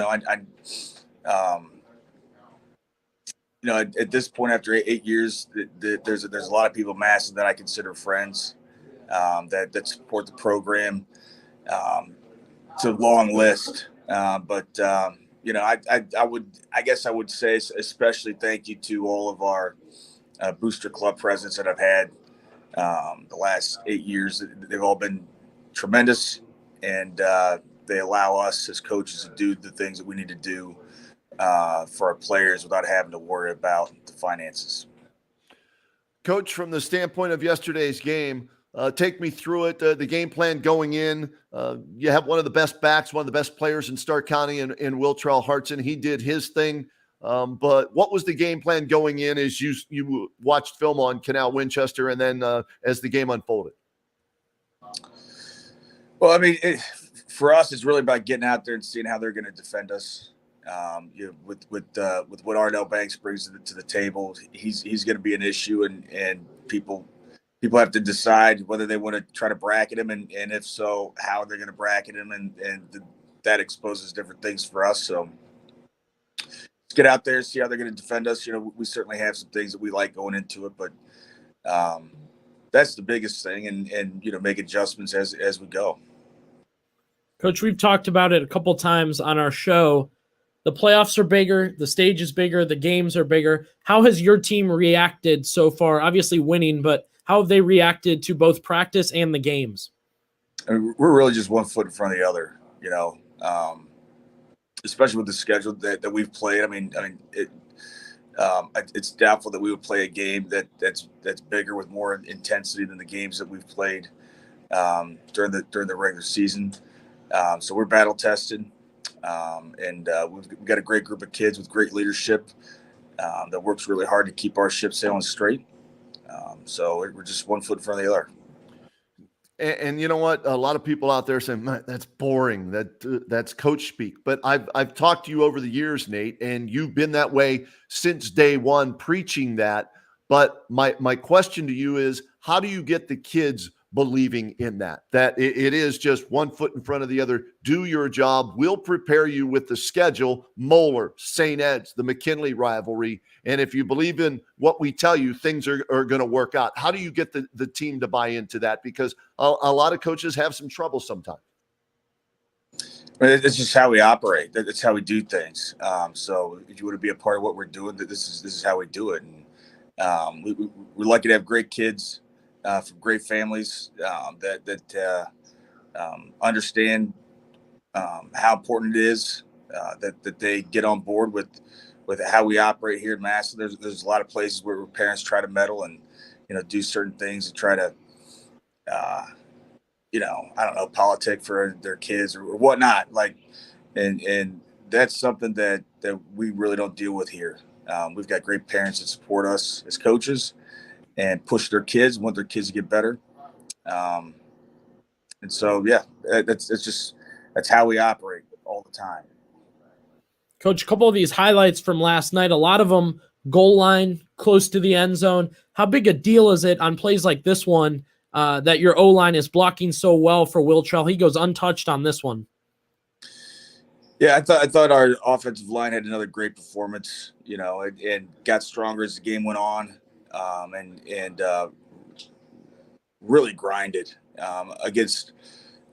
S6: at this point, after 8 years, there's a lot of people at Massillon that I consider friends, that support the program. It's a long list, but I guess I would say especially thank you to all of our booster club presidents that I've had the last 8 years. They've all been tremendous, and they allow us as coaches to do the things that we need to do for our players without having to worry about the finances.
S2: Coach, from the standpoint of yesterday's game, take me through it. The game plan going in. You have one of the best backs, one of the best players in Stark County, in Wiltrell Hartson. He did his thing. But what was the game plan going in as you watched film on Canal Winchester and then as the game unfolded?
S6: Well, I mean, for us, it's really about getting out there and seeing how they're going to defend us. With what Ardell Banks brings to the table, he's going to be an issue, and people have to decide whether they want to try to bracket him, and if so, how they're going to bracket him, and that exposes different things for us. So let's get out there, see how they're going to defend us. We certainly have some things that we like going into it, but that's the biggest thing, and make adjustments as we go.
S1: Coach, we've talked about it a couple times on our show. The playoffs are bigger, the stage is bigger, the games are bigger. How has your team reacted so far? Obviously winning, but how have they reacted to both practice and the games?
S6: I mean, we're really just one foot in front of the other, especially with the schedule that we've played. I mean, it's doubtful that we would play a game that's bigger with more intensity than the games that we've played during the regular season. So we're battle tested. And we've got a great group of kids with great leadership that works really hard to keep our ship sailing straight. So we're just one foot in front of the other.
S2: And you know what? A lot of people out there saying, that's boring. That's coach speak. But I've talked to you over the years, Nate, and you've been that way since day one, preaching that. But my question to you is, how do you get the kids believing in that it is just one foot in front of the other? Do your job. We'll prepare you with the schedule, Moeller, St. Ed's, the McKinley rivalry. And if you believe in what we tell you, things are going to work out. How do you get the team to buy into that? Because a lot of coaches have some trouble sometimes.
S6: It's just how we operate. That's how we do things. So if you want to be a part of what we're doing, this is how we do it. And we're lucky to have great kids from great families that understand how important it is that they get on board with how we operate here at Massillon. There's a lot of places where parents try to meddle and do certain things to try to I don't know, politic for their kids or whatnot. And that's something that we really don't deal with here. We've got great parents that support us as coaches and push their kids, want their kids to get better. And so, that's how we operate all the time.
S1: Coach, a couple of these highlights from last night, a lot of them goal line, close to the end zone. How big a deal is it on plays like this one that your O-line is blocking so well for Wiltrell? He goes untouched on this one.
S6: Yeah, I thought our offensive line had another great performance, and got stronger as the game went on. And really grinded against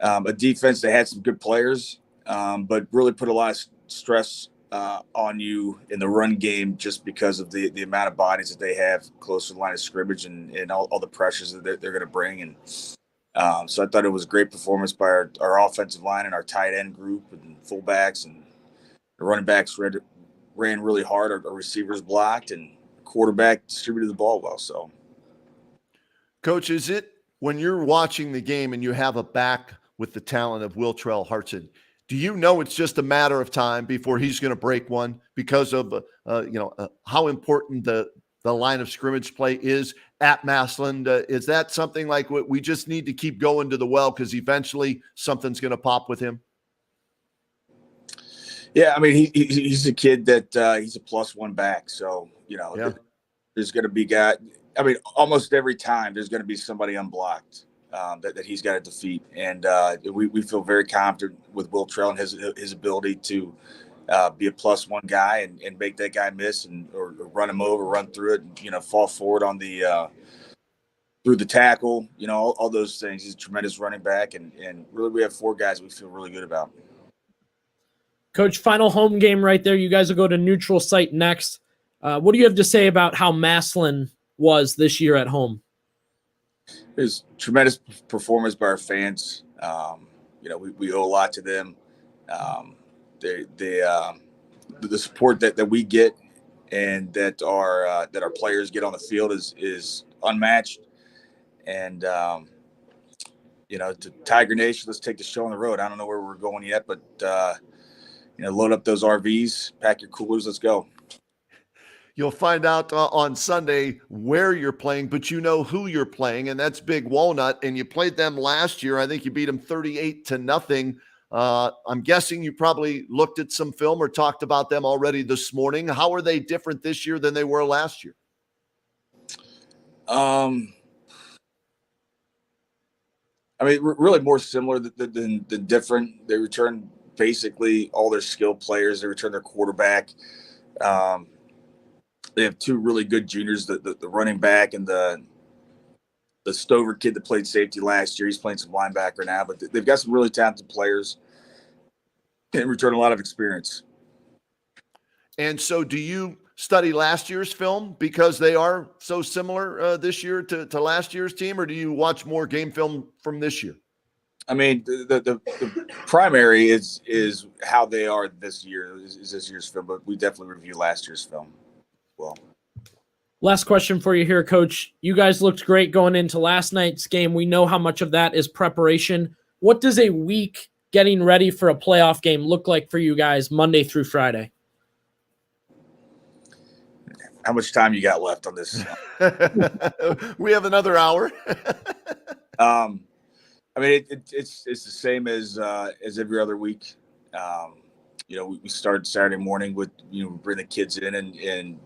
S6: a defense that had some good players, but really put a lot of stress on you in the run game just because of the amount of bodies that they have close to the line of scrimmage and all the pressures that they're going to bring. And so I thought it was a great performance by our offensive line and our tight end group and fullbacks, and the running backs ran really hard. Our receivers blocked, and quarterback distributed the ball well. So,
S2: Coach, is it when you're watching the game and you have a back with the talent of Wiltrell Hartson, Do you know it's just a matter of time before he's going to break one because of how important the line of scrimmage play is at Massillon? Is that something like what we just need to keep going to the well because eventually something's going to pop with him?
S6: Yeah, I mean he's a kid that he's a +1 back, so there's going to be almost every time there's going to be somebody unblocked that he's got to defeat, and we feel very confident with Buchtel and his ability to be a +1 guy and make that guy miss or run him over, run through it, and fall forward on the through the tackle, all those things. He's a tremendous running back, and really we have 4 guys we feel really good about.
S1: Coach, final home game right there. You guys will go to neutral site next. What do you have to say about how Massillon was this year at home?
S6: It was tremendous performance by our fans. We owe a lot to them. The support that we get and that our players get on the field is unmatched. And to Tiger Nation, let's take the show on the road. I don't know where we're going yet, but load up those RVs, pack your coolers, let's go.
S2: You'll find out on Sunday where you're playing, but you know who you're playing, and that's Big Walnut. And you played them last year. I think you beat them 38-0. I'm guessing you probably looked at some film or talked about them already this morning. How are they different this year than they were last year?
S6: Really more similar than different. They return basically all their skilled players. They return their quarterback. They have 2 really good juniors, the running back and the Stover kid that played safety last year. He's playing some linebacker now, but they've got some really talented players and return a lot of experience.
S2: And so do you study last year's film because they are so similar this year to last year's team, or do you watch more game film from this year?
S6: The primary is how they are this year, is this year's film, but we definitely review last year's film. Well,
S1: last question for you here, Coach. You guys looked great going into last night's game. We know how much of that is preparation. What does a week getting ready for a playoff game look like for you guys Monday through Friday?
S6: How much time you got left on this?
S2: We have another hour.
S6: It's the same as every other week. We start Saturday morning with bring the kids in and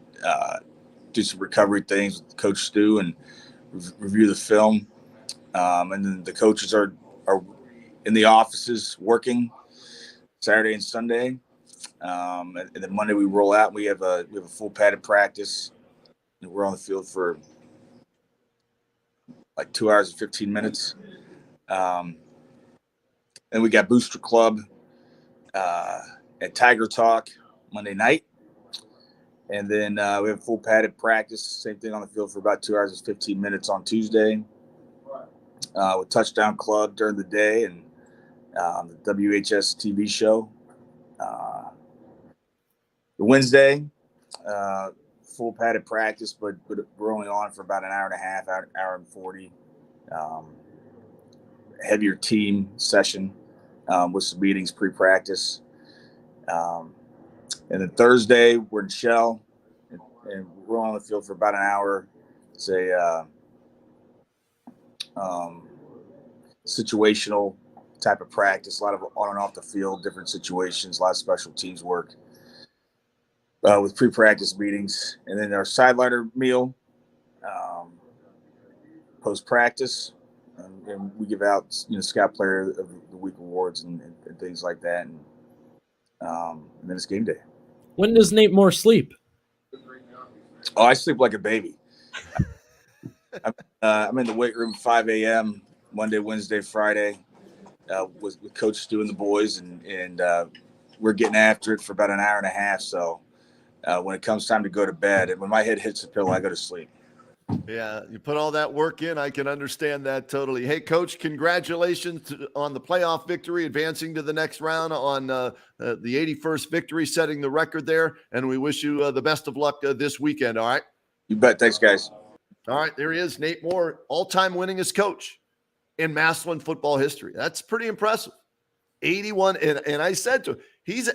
S6: do some recovery things with Coach Stu and review the film, and then the coaches are in the offices working Saturday and Sunday, and then Monday we roll out. And we have a full padded practice. And we're on the field for like 2 hours and 15 minutes. And we got Booster Club and Tiger Talk Monday night. And then we have full padded practice, same thing on the field for about 2 hours and 15 minutes on Tuesday. With Touchdown Club during the day and the WHS TV show. The Wednesday, full padded practice, but we're only on for about an hour and a half, hour and 40. Heavier team session with some meetings pre-practice. And then Thursday, we're in Shell, and we're on the field for about an hour. It's a situational type of practice, a lot of on and off the field, different situations, a lot of special teams work with pre-practice meetings. And then our sideliner meal, post-practice, and we give out, Scout Player of the Week awards and things like that. And then it's game day.
S1: When does Nate Moore sleep?
S6: Oh, I sleep like a baby. I'm in the weight room 5 a.m. Monday, Wednesday, Friday with Coach Stu and the boys, and we're getting after it for about an hour and a half. So when it comes time to go to bed, and when my head hits the pillow, I go to sleep.
S2: Yeah, you put all that work in. I can understand that totally. Hey, Coach, congratulations on the playoff victory, advancing to the next round on the 81st victory, setting the record there. And we wish you the best of luck this weekend, all right?
S6: You bet. Thanks, guys.
S2: All right, there he is, Nate Moore, all-time winningest coach in Massillon football history. That's pretty impressive. 81. And I said to him, he's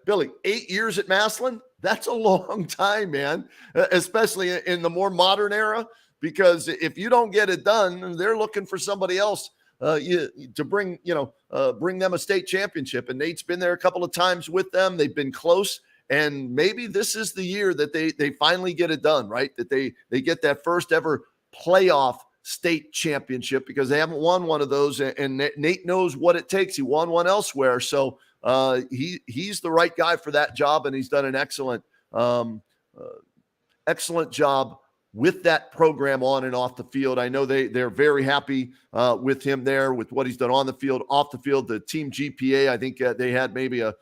S2: Billy, 8 years at Massillon. That's a long time, man, especially in the more modern era, because if you don't get it done, they're looking for somebody else to bring them a state championship. And Nate's been there a couple of times with them. They've been close. And maybe this is the year that they finally get it done, right? That they get that first ever playoff state championship, because they haven't won one of those. And Nate knows what it takes. He won one elsewhere. So he's the right guy for that job. And he's done an excellent job with that program on and off the field. I know they're very happy with him there, with what he's done on the field, off the field. The team GPA, I think they had maybe an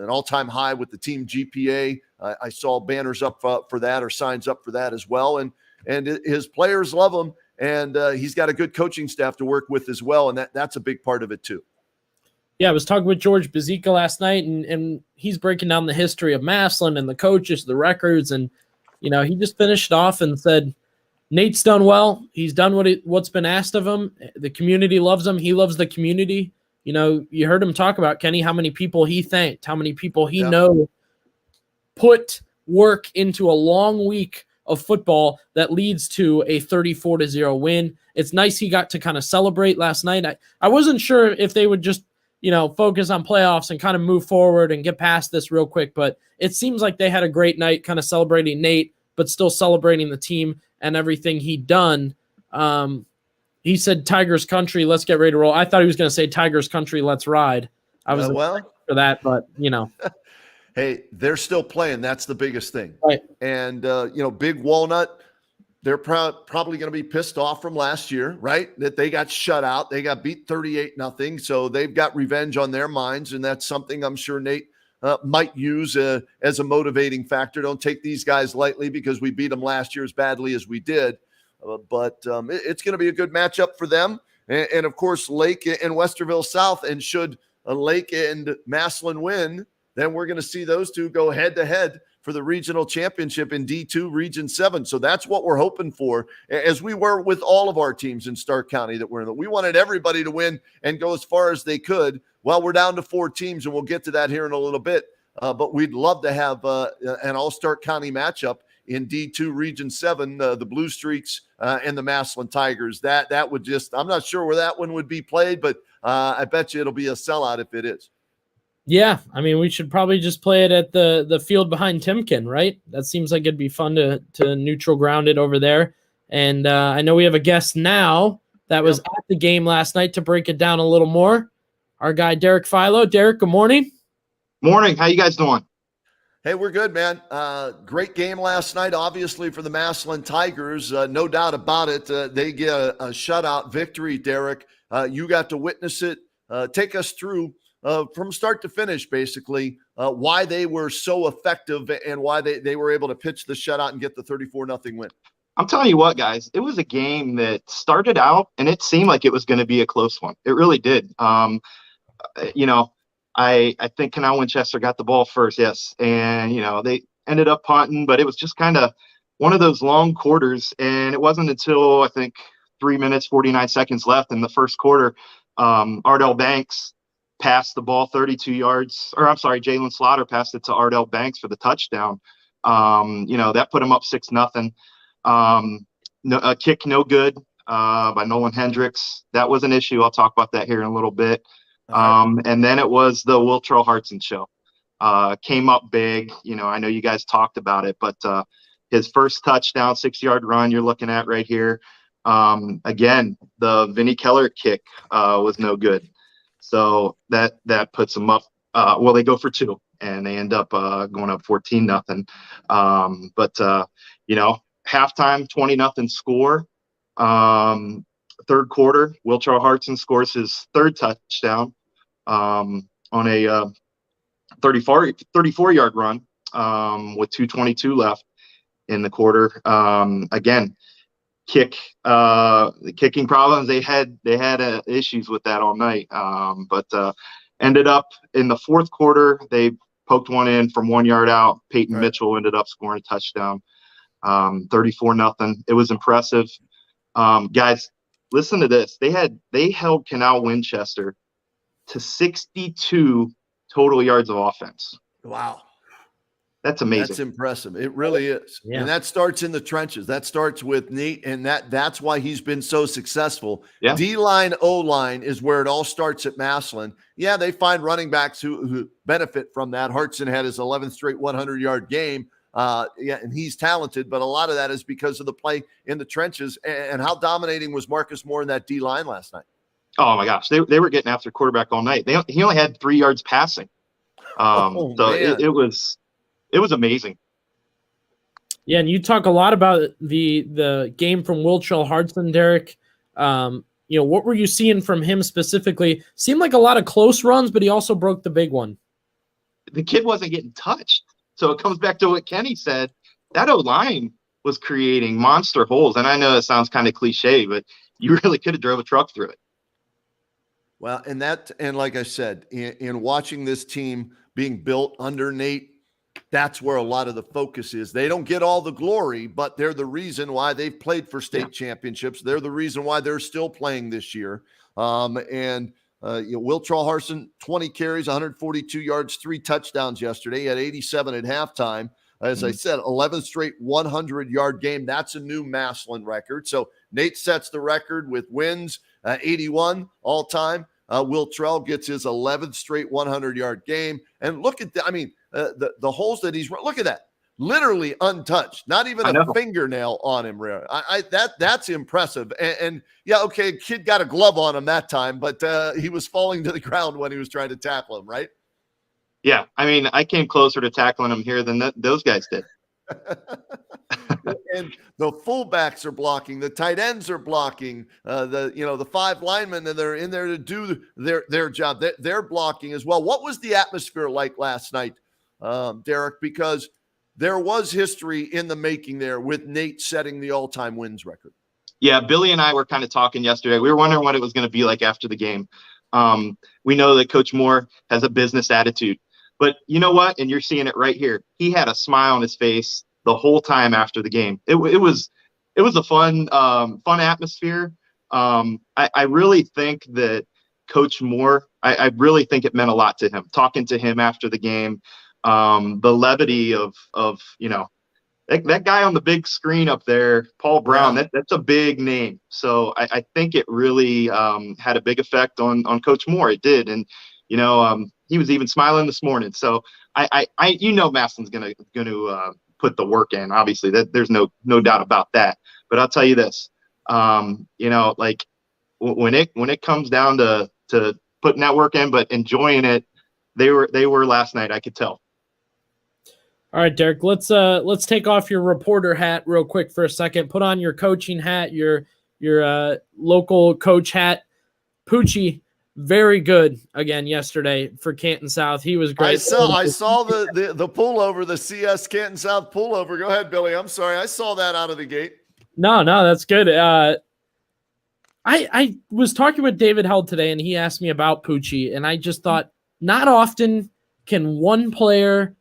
S2: all-time high with the team GPA. I saw banners up for that, or signs up for that as well. And his players love him, and he's got a good coaching staff to work with as well. And that's a big part of it too.
S1: Yeah, I was talking with George Bazika last night, and he's breaking down the history of Massillon and the coaches, the records, and he just finished off and said, Nate's done well. He's done what's been asked of him. The community loves him. He loves the community. You heard him talk about, Kenny, how many people he thanked, how many people he know put work into a long week of football that leads to a 34-0 win. It's nice he got to kind of celebrate last night. I wasn't sure if they would just, focus on playoffs and kind of move forward and get past this real quick, but it seems like they had a great night kind of celebrating Nate, but still celebrating the team and everything he'd done. He said, Tigers country, let's get ready to roll. I thought he was going to say Tigers country, let's ride. I was for that, but
S2: Hey, they're still playing. That's the biggest thing.
S1: Right.
S2: And, Big Walnut, they're probably going to be pissed off from last year, right? That they got shut out. They got beat 38-0. So they've got revenge on their minds. And that's something I'm sure Nate might use as a motivating factor. Don't take these guys lightly, because we beat them last year as badly as we did. But it's going to be a good matchup for them. And of course, Lake and Westerville South. And should Lake and Massillon win, then we're going to see those two go head-to-head for the regional championship in D2 Region 7. So that's what we're hoping for, as we were with all of our teams in Stark County that were in. We wanted everybody to win and go as far as they could. Well, we're down to 4 teams, and we'll get to that here in a little bit. But we'd love to have an all-Stark County matchup in D2 Region 7, the Blue Streaks and the Massillon Tigers. That would just – I'm not sure where that one would be played, but I bet you it'll be a sellout if it is.
S1: Yeah, I mean, we should probably just play it at the field behind Timken, right? That seems like it'd be fun to neutral ground it over there. And I know we have a guest now that was at the game last night to break it down a little more. Our guy, Derek Failo. Derek, good morning.
S7: Morning. How you guys doing?
S2: Hey, we're good, man. Great game last night, obviously, for the Massillon Tigers. No doubt about it. They get a shutout victory, Derek. You got to witness it. Take us through from start to finish, basically, why they were so effective and why they were able to pitch the shutout and get the 34-0 win.
S7: I'm telling you what, guys, it was a game that started out and it seemed like it was going to be a close one. It really did. I think Canal Winchester got the ball first, yes. And, they ended up punting, but it was just kind of one of those long quarters. And it wasn't until, I think, 3 minutes, 49 seconds left in the first quarter, Ardell Banks passed the ball 32 yards, or I'm sorry, Jalen Slaughter passed it to Ardell Banks for the touchdown. That put him up 6-0. A kick no good by Nolan Hendricks. That was an issue. I'll talk about that here in a little bit. And then it was the Will Trail Hartson show. Came up big. I know you guys talked about it, but his first touchdown, 6-yard run you're looking at right here. Again, the Vinnie Keller kick was no good. So that puts them up. They go for 2 and they end up going up 14-0. Halftime 20-0 score. Third quarter, Will Trail Hartson scores his 3rd touchdown on a 34-yard run with 2:22 left in the quarter. Again, the kicking problems, they had issues with that all night, but ended up in the 4th quarter they poked one in from 1 yard out. Peyton Mitchell ended up scoring a touchdown, 34-0. It was impressive. Guys, listen to this. They held Canal Winchester to 62 total yards of offense.
S2: Wow.
S7: That's amazing.
S2: That's impressive. It really is.
S1: Yeah.
S2: And that starts in the trenches. That starts with Nate, and that's why he's been so successful.
S7: Yeah.
S2: D-line, O-line is where it all starts at Massillon. Yeah, they find running backs who benefit from that. Hartson had his 11th straight 100-yard game. And he's talented, but a lot of that is because of the play in the trenches. And how dominating was Marcus Moore in that D-line last night?
S7: Oh, my gosh. They were getting after quarterback all night. He only had 3 yards passing. It was amazing.
S1: Yeah, and you talk a lot about the game from Buchtel Hartson, Derek. What were you seeing from him specifically? Seemed like a lot of close runs, but he also broke the big one.
S7: The kid wasn't getting touched. So it comes back to what Kenny said. That O-line was creating monster holes. And I know it sounds kind of cliche, but you really could have drove a truck through it.
S2: Well, and like I said, in watching this team being built under Nate, that's where a lot of the focus is. They don't get all the glory, but they're the reason why they've played for state championships. They're the reason why they're still playing this year. Will Hartson, 20 carries, 142 yards, 3 touchdowns yesterday. He had 87 at halftime. As I said, 11th straight 100-yard game. That's a new Massillon record. So Nate sets the record with wins, 81 all time. Buchtel gets his 11th straight 100-yard game. And look at the holes that he's – look at that. Literally untouched, not even a fingernail on him. That's impressive. And yeah, okay, kid got a glove on him that time, but he was falling to the ground when he was trying to tackle him, right?
S7: Yeah, I came closer to tackling him here than those guys did.
S2: And the fullbacks are blocking, the tight ends are blocking, the 5 linemen, and they're in there to do their job. They're blocking as well. What was the atmosphere like last night, Derek? Because there was history in the making there with Nate setting the all-time wins record.
S7: Yeah, Billy and I were kind of talking yesterday. We were wondering what it was going to be like after the game. We know that Coach Moore has a business attitude. But you know what? And you're seeing it right here. He had a smile on his face the whole time after the game. It was a fun atmosphere. I really think that Coach Moore, I really think it meant a lot to him. Talking to him after the game, the levity of that guy on the big screen up there, Paul Brown. That's a big name. So I think it really had a big effect on Coach Moore. It did, and he was even smiling this morning. So Massillon's gonna put the work in. Obviously, that there's no doubt about that. But I'll tell you this, when it comes down to putting that work in, but enjoying it, they were last night. I could tell.
S1: All right, Derek, let's take off your reporter hat real quick for a second. Put on your coaching hat, your local coach hat. Poochie, very good again yesterday for Canton South. He was great.
S2: I saw the pullover, the CS Canton South pullover. Go ahead, Billy. I'm sorry. I saw that out of the gate.
S1: No, that's good. I was talking with David Held today, and he asked me about Poochie, and I just thought, not often can one player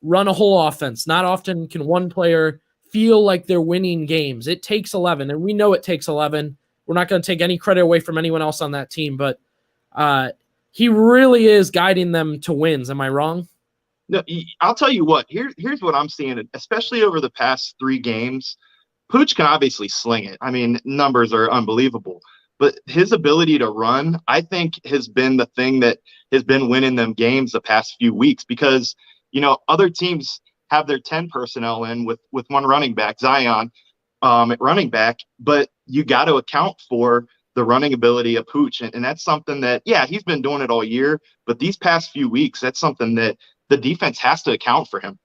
S1: run a whole offense. Not often can one player feel like they're winning games. It takes 11, and we know it takes 11. We're not going to take any credit away from anyone else on that team, but he really is guiding them to wins. Am I wrong?
S7: No, I'll tell you what. Here's what I'm seeing, especially over the past 3 games. Pooch can obviously sling it. Numbers are unbelievable. But his ability to run, I think, has been the thing that has been winning them games the past few weeks because, other teams have their 10 personnel in with one running back, Zion, at running back, but you got to account for the running ability of Pooch. And that's something that, he's been doing it all year, but these past few weeks, that's something that the defense has to account for him.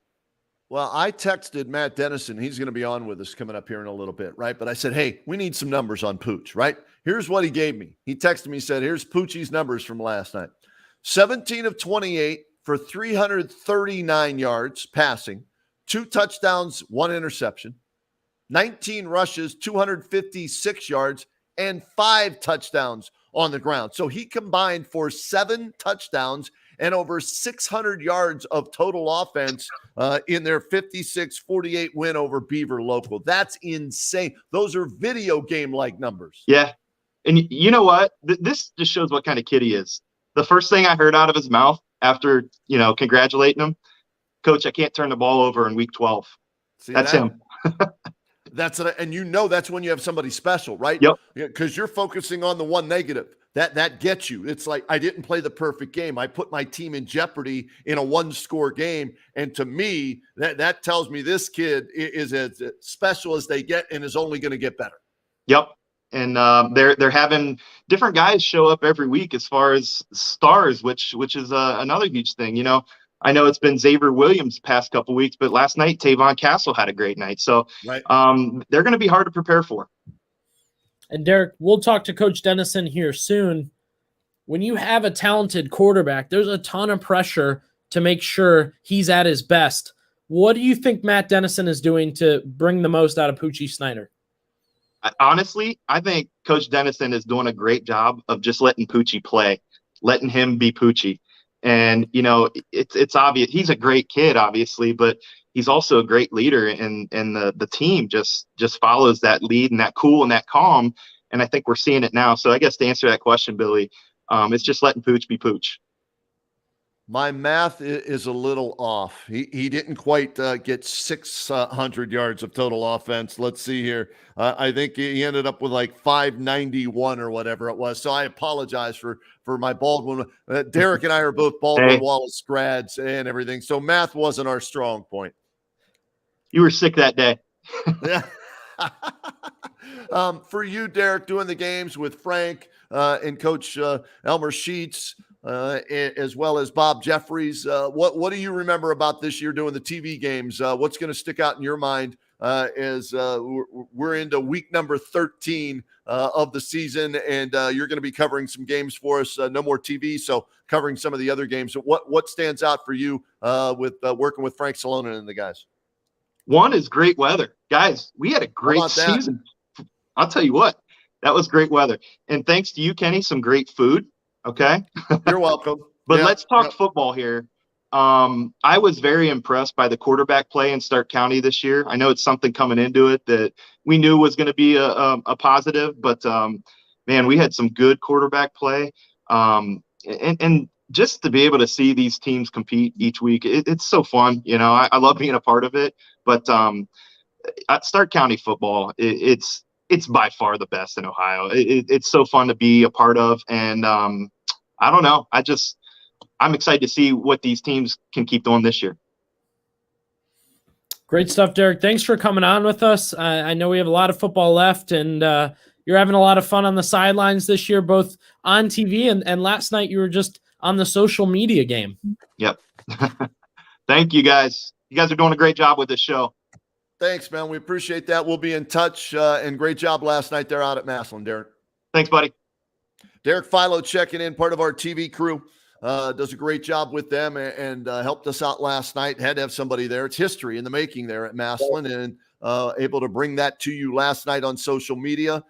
S2: Well, I texted Matt Dennison. He's going to be on with us coming up here in a little bit, right? But I said, hey, we need some numbers on Pooch, right? Here's what he gave me. He texted me, said, here's Poochie's numbers from last night. 17 of 28 for 339 yards passing, 2 touchdowns, 1 interception, 19 rushes, 256 yards, and 5 touchdowns on the ground. So he combined for 7 touchdowns and over 600 yards of total offense in their 56-48 win over Beaver Local. That's insane. Those are video game-like numbers.
S7: Yeah. And you know what? This just shows what kind of kid he is. The first thing I heard out of his mouth after, congratulating him, Coach, I can't turn the ball over in week 12.
S2: See
S7: That's
S2: that?
S7: him.
S2: That's that's when you have somebody special, right?
S7: Yep.
S2: Because you're focusing on the one negative. That gets you. It's like, I didn't play the perfect game. I put my team in jeopardy in a one-score game. And to me, that tells me this kid is as special as they get and is only going to get better.
S7: Yep. And they're having different guys show up every week as far as stars, which is another huge thing. I know it's been Xavier Williams past couple weeks, but last night Tavon Castle had a great night. So
S2: right.
S7: They're going to be hard to prepare for.
S1: And Derek, we'll talk to Coach Dennison here soon. When you have a talented quarterback, there's a ton of pressure to make sure he's at his best. What do you think Matt Dennison is doing to bring the most out of Poochie Snyder?
S7: Honestly, I think Coach Dennison is doing a great job of just letting Poochie play, letting him be Poochie. And, it's obvious he's a great kid, obviously, but he's also a great leader, and the team just follows that lead and that cool and that calm. And I think we're seeing it now. So I guess to answer that question, Billy, it's just letting Pooch be Pooch.
S2: My math is a little off. He didn't quite get 600 yards of total offense. Let's see here. I think he ended up with like 591 or whatever it was. So I apologize for my Baldwin. Derek and I are both Baldwin Wallace grads and everything. So math wasn't our strong point.
S7: You were sick that day.
S2: Yeah. For you, Derek, doing the games with Frank and Coach Elmer Sheets, as well as Bob Jeffries, what do you remember about this year doing the TV games? What's going to stick out in your mind as we're into week number 13 of the season, and you're going to be covering some games for us? No more TV, so covering some of the other games. So what stands out for you with working with Frank Salonen and the guys?
S7: One is great weather. Guys, we had a great season. I'll tell you what, that was great weather. And thanks to you, Kenny, some great food. Okay.
S2: You're welcome.
S7: But let's talk football here. I was very impressed by the quarterback play in Stark County this year. I know it's something coming into it that we knew was going to be a positive, but man, we had some good quarterback play. And just to be able to see these teams compete each week, it's so fun. I love being a part of it. But at Stark County football, it's by far the best in Ohio. It's so fun to be a part of. And I don't know. I'm excited to see what these teams can keep doing this year.
S1: Great stuff, Derek. Thanks for coming on with us. I know we have a lot of football left, and you're having a lot of fun on the sidelines this year, both on TV and last night you were just on the social media game.
S7: Yep. Thank you, guys. You guys are doing a great job with this show.
S2: Thanks, man. We appreciate that. We'll be in touch. And great job last night there out at Massillon, Derek.
S7: Thanks, buddy.
S2: Derek Failo checking in, part of our TV crew. Does a great job with them and helped us out last night. Had to have somebody there. It's history in the making there at Massillon, and able to bring that to you last night on social media.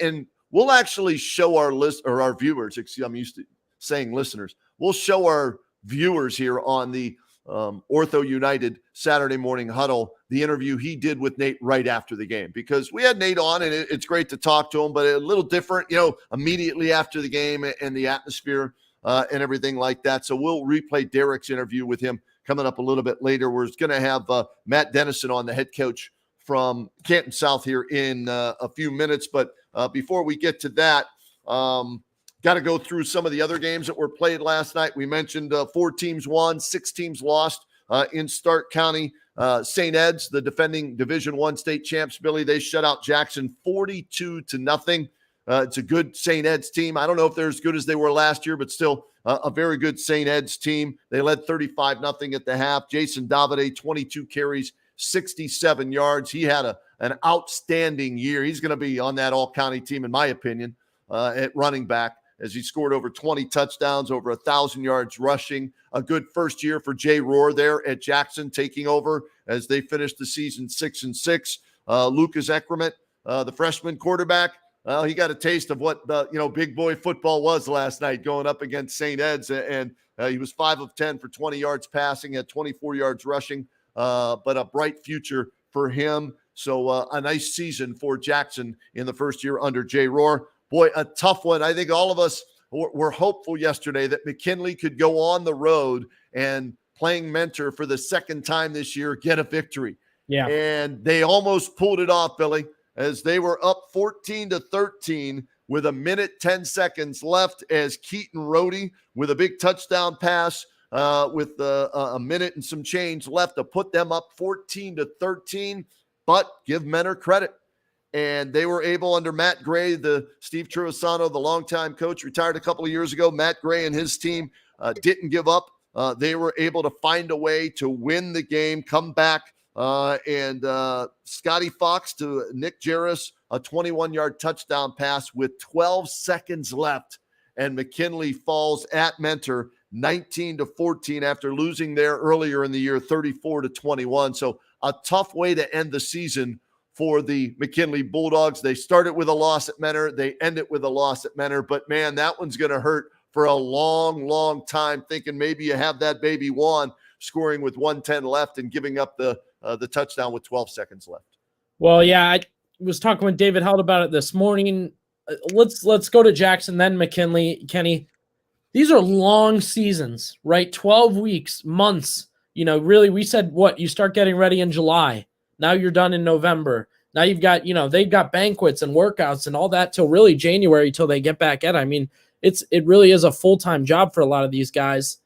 S2: And we'll actually show our viewers. I'm used to saying listeners. We'll show our viewers here on the Ortho United Saturday morning huddle the interview he did with Nate right after the game, because we had Nate on and it's great to talk to him, but a little different, immediately after the game and the atmosphere and everything like that. So we'll replay Derek's interview with him coming up a little bit later. We're going to have Matt Dennison on, the head coach from Canton South, here in a few minutes. But before we get to that, got to go through some of the other games that were played last night. We mentioned 4 teams won, 6 teams lost in Stark County. St. Ed's, the defending Division I state champs, Billy, they shut out Jackson 42-0. It's a good St. Ed's team. I don't know if they're as good as they were last year, but still a very good St. Ed's team. They led 35-0 at the half. Jason Davide, 22 carries, 67 yards. He had an outstanding year. He's going to be on that all-county team, in my opinion, at running back, as he scored over 20 touchdowns, over 1,000 yards rushing. A good first year for Jay Rohr there at Jackson, taking over as they finished the season 6-6. Lucas Eckerman, the freshman quarterback, he got a taste of what big boy football was last night, going up against St. Ed's, and he was 5 of 10 for 20 yards passing, had 24 yards rushing, but a bright future for him. So a nice season for Jackson in the first year under Jay Rohr. Boy, a tough one. I think all of us were hopeful yesterday that McKinley could go on the road and playing Mentor for the second time this year, get a victory.
S1: Yeah.
S2: And they almost pulled it off, Billy, as they were up 14-13 with 1:10 left as Keaton Rohde with a big touchdown pass with a minute and some change left to put them up 14-13. But give Mentor credit. And they were able, under Matt Gray, the Steve Truisano, the longtime coach, retired a couple of years ago. Matt Gray and his team didn't give up. They were able to find a way to win the game, come back, and Scotty Fox to Nick Jarris, a 21-yard touchdown pass with 12 seconds left. And McKinley falls at Mentor 19-14 after losing there earlier in the year, 34-21. So a tough way to end the season for the McKinley Bulldogs. They started with a loss at Mentor. They end it with a loss at Mentor. But, man, that one's going to hurt for a long, long time, thinking maybe you have that baby won, scoring with 1:10 left and giving up the touchdown with 12 seconds left.
S1: Well, yeah, I was talking with David Held about it this morning. Let's go to Jackson, then McKinley. Kenny, these are long seasons, right? 12 weeks, months. Really, we said what? You start getting ready in July. Now you're done in November. Now you've got, they've got banquets and workouts and all that till really January till they get back at it. I mean, it really is a full-time job for a lot of these guys.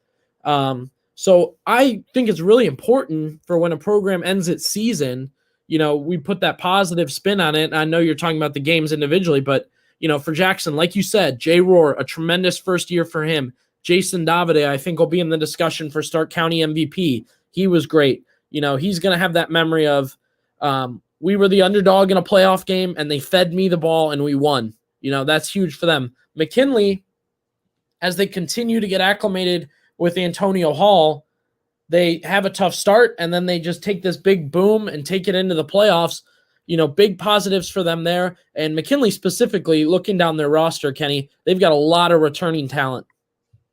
S1: So I think it's really important for when a program ends its season, we put that positive spin on it. And I know you're talking about the games individually, but, for Jackson, like you said, Jay Rohr, a tremendous first year for him. Jason Davide, I think, will be in the discussion for Stark County MVP. He was great. He's going to have that memory of we were the underdog in a playoff game and they fed me the ball and we won. That's huge for them. McKinley, as they continue to get acclimated with Antonio Hall, they have a tough start and then they just take this big boom and take it into the playoffs. Big positives for them there. And McKinley specifically, looking down their roster, Kenny, they've got a lot of returning talent.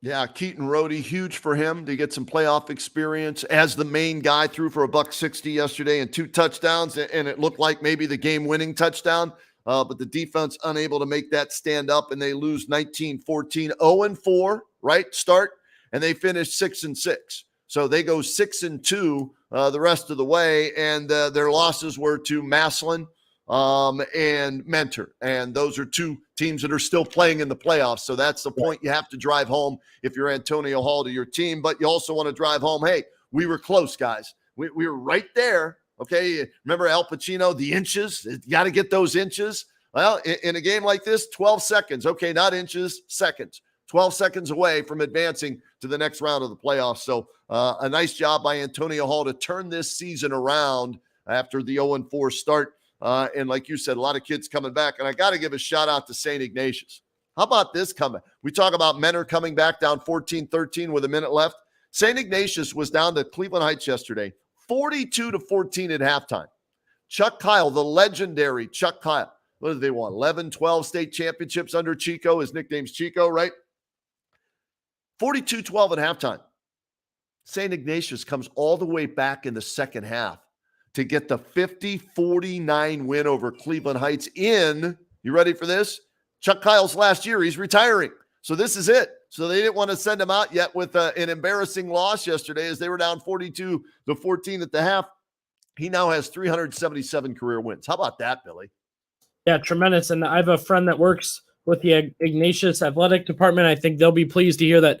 S2: Yeah, Keaton Rohde, huge for him to get some playoff experience as the main guy. Threw for $160 yesterday and 2 touchdowns, and it looked like maybe the game-winning touchdown. But the defense unable to make that stand up, and they lose 19-14, 0-4, right, start, and they finish 6-6. So they go 6-2 the rest of the way, and their losses were to Massillon and Mentor. And those are 2 teams that are still playing in the playoffs. So that's the point you have to drive home if you're Antonio Hall to your team. But you also want to drive home, hey, we were close, guys. We were right there. Okay, remember Al Pacino, the inches? You got to get those inches. Well, in a game like this, 12 seconds. Okay, not inches, seconds. 12 seconds away from advancing to the next round of the playoffs. So a nice job by Antonio Hall to turn this season around after the 0-4 start. And like you said, a lot of kids coming back. And I got to give a shout out to St. Ignatius. How about this coming? We talk about Mentor coming back down 14-13 with a minute left. St. Ignatius was down to Cleveland Heights yesterday, 42-14 at halftime. Chuck Kyle, the legendary Chuck Kyle. What did they want? 11, 12 state championships under Chico. His nickname's Chico, right? 42-12 at halftime. St. Ignatius comes all the way back in the second half to get the 50-49 win over Cleveland Heights in, you ready for this? Chuck Kyle's last year, he's retiring. So this is it. So they didn't want to send him out yet with an embarrassing loss yesterday as they were down 42-14 at the half. He now has 377 career wins. How about that, Billy?
S1: Yeah, tremendous. And I have a friend that works with the Ignatius Athletic Department. I think they'll be pleased to hear that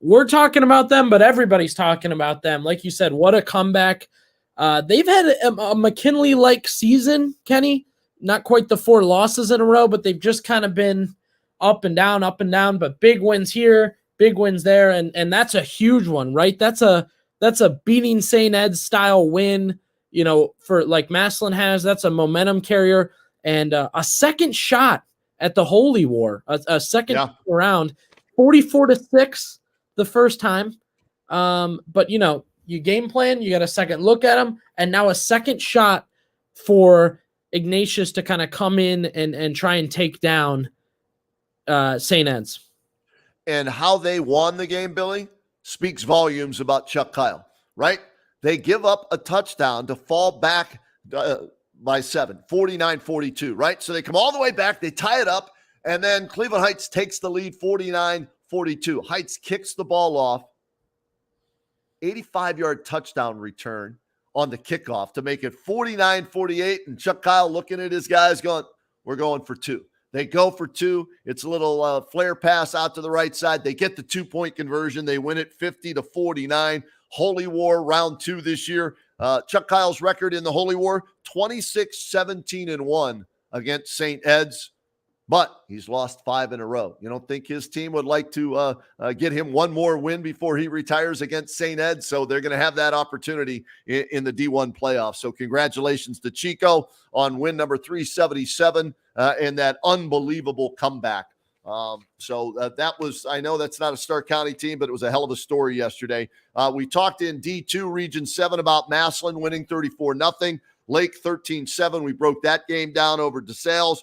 S1: we're talking about them, but everybody's talking about them. Like you said, what a comeback. They've had a McKinley-like season, Kenny. Not quite the 4 losses in a row, but they've just kind of been up and down, but big wins here, big wins there, and that's a huge one, right? That's a beating St. Ed's style win, for like Massillon has. That's a momentum carrier and a second shot at the Holy War, a second round, 44-6 the first time. But you game plan, you got a second look at them, and now a second shot for Ignatius to kind of come in and try and take down St. Ed's.
S2: And how they won the game, Billy, speaks volumes about Chuck Kyle, right? They give up a touchdown to fall back by 7, 49-42, right? So they come all the way back, they tie it up, And then Cleveland Heights takes the lead 49-42. Heights kicks the ball off. 85-yard touchdown return on the kickoff to make it 49-48. And Chuck Kyle looking at his guys going, we're going for two. They go for two. It's a little flare pass out to the right side. They get the 2-point conversion. They win it 50-49. Holy War round 2 this year. Chuck Kyle's record in the Holy War, 26-17-1 against St. Ed's. But he's lost 5 in a row. You don't think his team would like to get him one more win before he retires against St. Ed? So they're going to have that opportunity in the D1 playoffs. So congratulations to Chico on win number 377 and that unbelievable comeback. That was, I know that's not a Stark County team, but it was a hell of a story yesterday. We talked in D2 Region 7 about Massillon winning 34-0. Lake 13-7. We broke that game down over DeSales.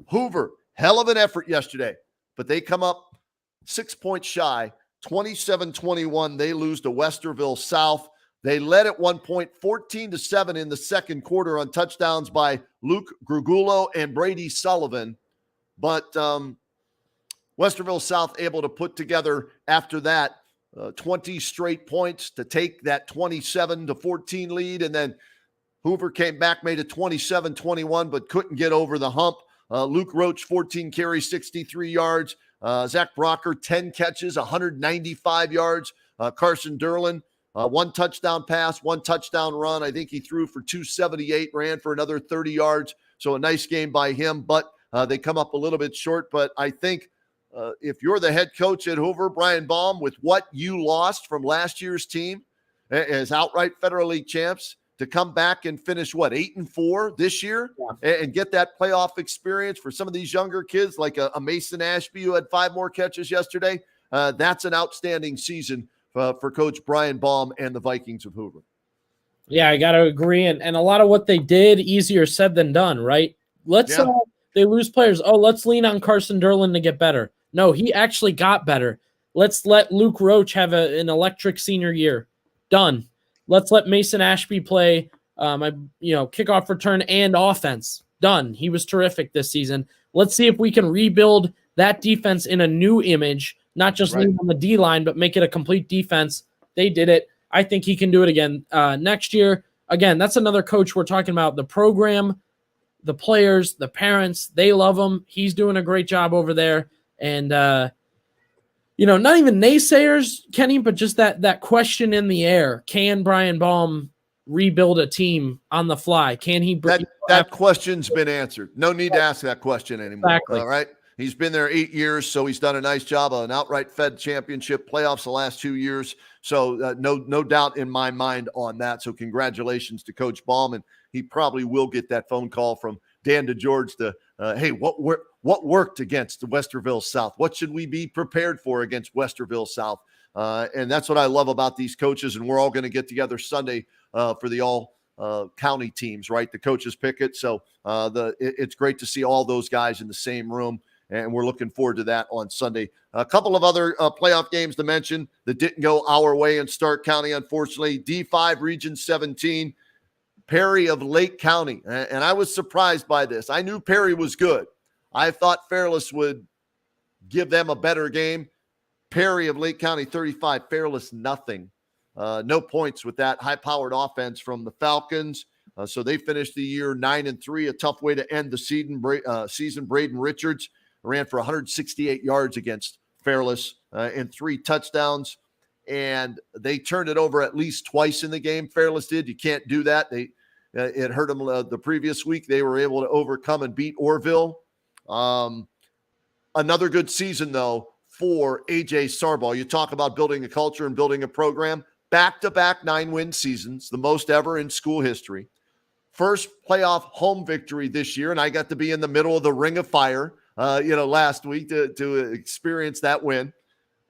S2: Hoover, hell of an effort yesterday, but they come up 6 points shy, 27-21. They lose to Westerville South. They led at one point, 14-7 in the second quarter on touchdowns by Luke Grugulo and Brady Sullivan. But Westerville South able to put together after that 20 straight points to take that 27-14 lead. And then Hoover came back, made it 27-21, but couldn't get over the hump. Luke Roach, 14 carries, 63 yards. Zach Brocker, 10 catches, 195 yards. Carson Derlin, 1 touchdown pass, 1 touchdown run. I think he threw for 278, ran for another 30 yards. So a nice game by him, but they come up a little bit short. But I think if you're the head coach at Hoover, Brian Baum, with what you lost from last year's team as outright Federal League champs, to come back and finish, 8-4 this year, and get that playoff experience for some of these younger kids like a Mason Ashby who had 5 more catches yesterday. That's an outstanding season for Coach Brian Baum and the Vikings of Hoover. Yeah,
S1: I got to agree. And a lot of what they did, easier said than done, right? They lose players. Oh, let's lean on Carson Derlin to get better. No, he actually got better. Let's let Luke Roach have an electric senior year. Done. Let's let Mason Ashby play, kickoff return and offense. Done. He was terrific this season. Let's see if we can rebuild that defense in a new image, not just lean on the D-line, but make it a complete defense. They did it. I think he can do it again next year. Again, that's another coach we're talking about. The program, the players, the parents, they love him. He's doing a great job over there. And, not even naysayers, Kenny, but just that question in the air. Can Brian Baum rebuild a team on the fly? Can he?
S2: That question's been answered. No need to ask that question anymore.
S1: Exactly.
S2: All right. He's been there 8 years, so he's done a nice job of an outright Fed championship playoffs the last 2 years. So no doubt in my mind on that. So congratulations to Coach Baum, and he probably will get that phone call from Dan DeGeorge to, hey, what worked against the Westerville South? What should we be prepared for against Westerville South? And that's what I love about these coaches, and we're all going to get together Sunday for the all county teams, right? The coaches pick it. So it's great to see all those guys in the same room, and we're looking forward to that on Sunday. A couple of other playoff games to mention that didn't go our way in Stark County, unfortunately. D5 Region 17, Perry of Lake County. And I was surprised by this. I knew Perry was good. I thought Fairless would give them a better game. Perry of Lake County 35, Fairless nothing. No points with that high-powered offense from the Falcons. So they finished the year 9-3, a tough way to end the season. Braden Richards ran for 168 yards against Fairless and 3 touchdowns. And they turned it over at least twice in the game. Fairless did. You can't do that. It hurt them the previous week. They were able to overcome and beat Orville. Another good season, though, for Ajay Sarbal. You talk about building a culture and building a program. Back-to-back 9-win seasons, the most ever in school history. First playoff home victory this year, and I got to be in the middle of the ring of fire, last week to experience that win.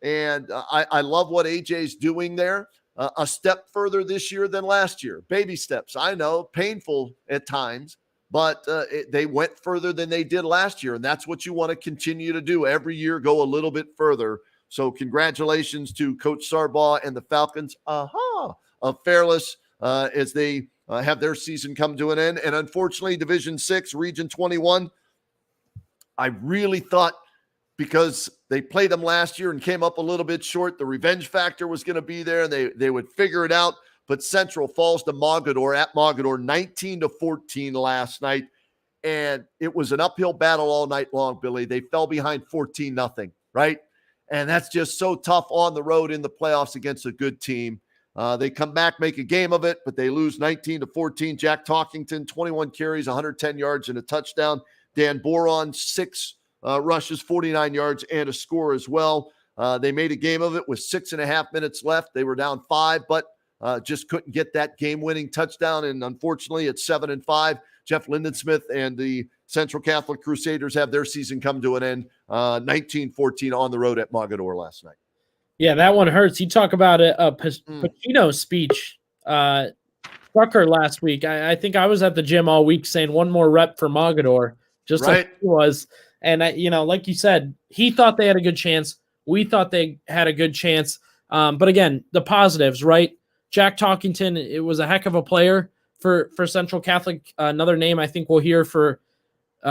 S2: And I love what AJ's doing there. A step further this year than last year. Baby steps. I know, painful at times, but they went further than they did last year, and that's what you want to continue to do. Every year, go a little bit further. So congratulations to Coach Sarbaugh and the Falcons of Fairless as they have their season come to an end. And unfortunately, Division 6, Region 21, I really thought because they played them last year and came up a little bit short, the revenge factor was going to be there and they would figure it out. But Central falls to Mogador at Mogador 19-14 last night. And it was an uphill battle all night long, Billy. They fell behind 14-0, right? And that's just so tough on the road in the playoffs against a good team. They come back, make a game of it, but they lose 19-14. Jack Talkington, 21 carries, 110 yards, and a touchdown. Dan Boron, 6 rushes, 49 yards, and a score as well. They made a game of it with 6.5 minutes left. They were down 5, but just couldn't get that game-winning touchdown. And unfortunately, it's 7-5. Jeff Lindensmith and the Central Catholic Crusaders have their season come to an end, 19-14 on the road at Mogador last night.
S1: Yeah, that one hurts. You talk about a Pacino speech. Tucker last week. I think I was at the gym all week saying one more rep for Mogador, just
S2: right.
S1: like he was. And, like you said, he thought they had a good chance. We thought they had a good chance. But again, the positives, right? Jack Talkington, it was a heck of a player for Central Catholic. Another name I think we'll hear for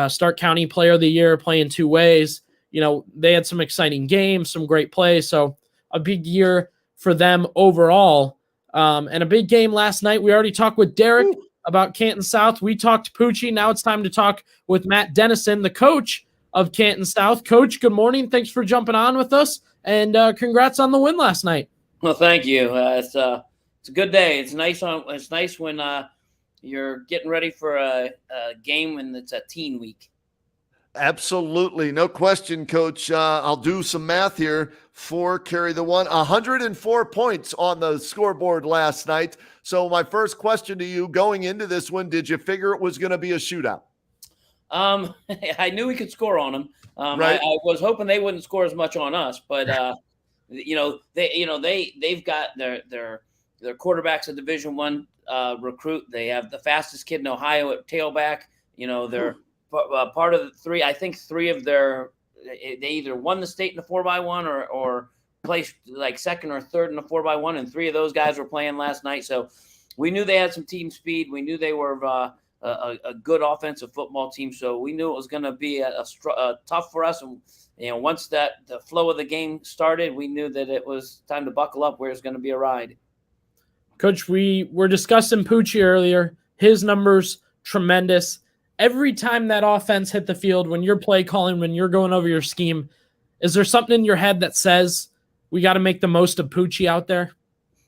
S1: Stark County Player of the Year, playing 2 ways. They had some exciting games, some great plays. So a big year for them overall. And a big game last night. We already talked with Derek about Canton South. We talked to Poochie. Now it's time to talk with Matt Dennison, the coach of Canton South. Coach, good morning. Thanks for jumping on with us. And congrats on the win last night.
S8: Well, thank you. It's a good day. It's nice when you're getting ready for a game when it's a teen week.
S2: Absolutely. No question, Coach. I'll do some math here. 4 carry the 1. 104 points on the scoreboard last night. So my first question to you going into this one, did you figure it was going to be a shootout?
S8: I knew we could score on them.
S2: Right.
S8: I was hoping they wouldn't score as much on us, but they've got their quarterback's a Division I recruit. They have the fastest kid in Ohio at tailback. They're part of the 3. I think 3 of they either won the state in the 4x1 or placed like second or third in the 4x1, and 3 of those guys were playing last night. So we knew they had some team speed. We knew they were a good offensive football team. So we knew it was going to be a tough for us. And once the flow of the game started, we knew that it was time to buckle up. Where it's going to be a ride.
S1: Coach, we were discussing Poochie earlier. His numbers, tremendous. Every time that offense hit the field, when you're play calling, when you're going over your scheme, is there something in your head that says we got to make the most of Poochie out there?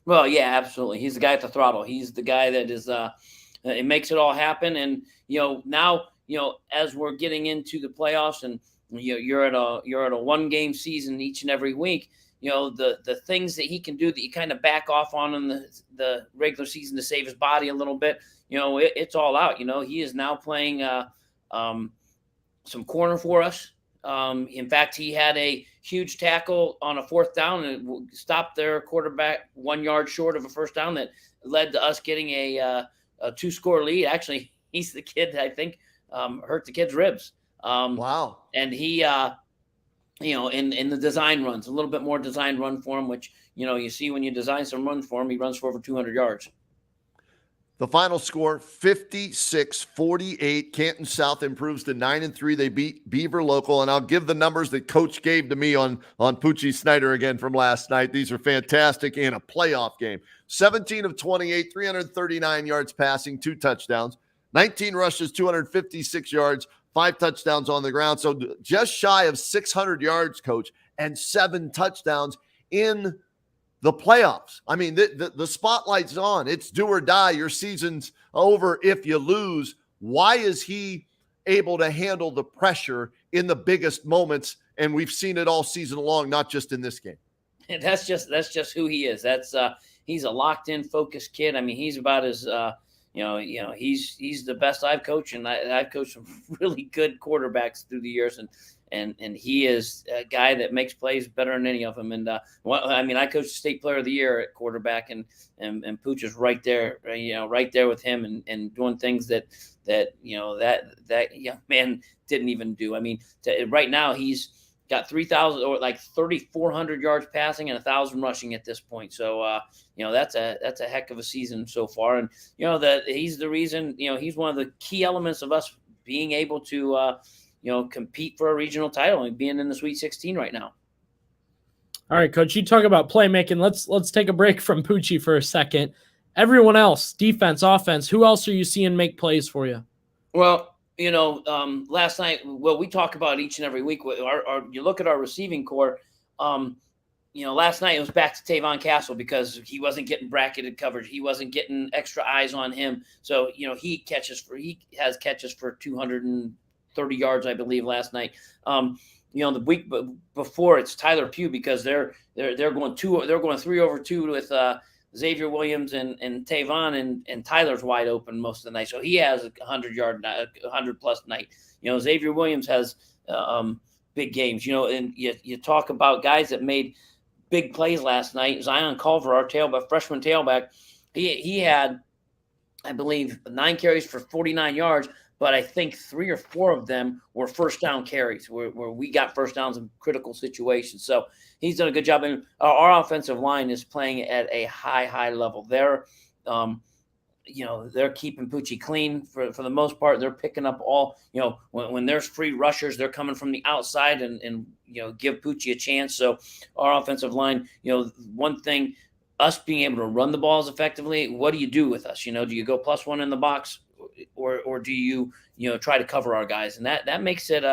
S8: Well, yeah, absolutely. He's the guy at the throttle. He's the guy that is it makes it all happen. And now as we're getting into the playoffs, and you're at a 1-game season each and every week. The things that he can do that you kind of back off on in the regular season to save his body a little bit. It's all out. He is now playing some corner for us. In fact, he had a huge tackle on a 4th down and stopped their quarterback 1 yard short of a first down that led to us getting a 2-score lead. Actually, he's the kid that I think hurt the kid's ribs.
S2: Wow.
S8: And he, in the design runs, a little bit more design run for him, which, you see when you design some runs for him, he runs for over 200 yards.
S2: The final score, 56-48. Canton South improves to 9-3. They beat Beaver Local. And I'll give the numbers that Coach gave to me on Poochie Snyder again from last night. These are fantastic in a playoff game. 17 of 28, 339 yards passing, 2 touchdowns. 19 rushes, 256 yards, 5 touchdowns on the ground. So just shy of 600 yards, Coach, and 7 touchdowns in the playoffs. I mean, the spotlight's on. It's do or die. Your season's over if you lose. Why is he able to handle the pressure in the biggest moments? And we've seen it all season long, not just in this game.
S8: And that's just who he is. He's a locked-in, focused kid. I mean, he's about as he's the best I've coached, and I've coached some really good quarterbacks through the years, and he is a guy that makes plays better than any of them. And I coached the state player of the year at quarterback, and Pooch is right there with him and doing things that young man didn't even do. I mean, right now he's got 3,000 or like 3,400 yards passing and 1,000 rushing at this point. So that's a heck of a season so far. And that he's the reason. He's one of the key elements of us being able to compete for a regional title and being in the Sweet 16 right now.
S1: All right, Coach, you talk about playmaking. Let's take a break from Poochie for a second. Everyone else, defense, offense, who else are you seeing make plays for you?
S8: Well, last night, we talk about each and every week. You look at our receiving core. Last night it was back to Tavon Castle because he wasn't getting bracketed coverage. He wasn't getting extra eyes on him. So, he has catches for 230 yards, I believe, last night. The week before it's Tyler Pugh because they're going 3-over-2 with Xavier Williams and Tavon, and Tyler's wide open most of the night. So he has a 100+ night. Xavier Williams has big games, and you talk about guys that made big plays last night. Zion Culver, our freshman tailback, he had, I believe, 9 carries for 49 yards, but I think 3 or 4 of them were first down carries where we got first downs in critical situations. So he's done a good job. And our offensive line is playing at a high level. They're keeping Poochie clean for the most part. They're picking up all, when there's free rushers, they're coming from the outside and give Poochie a chance. So our offensive line, one thing, us being able to run the balls effectively, what do you do with us? Do you go +1 in the box or do you, try to cover our guys? And that makes it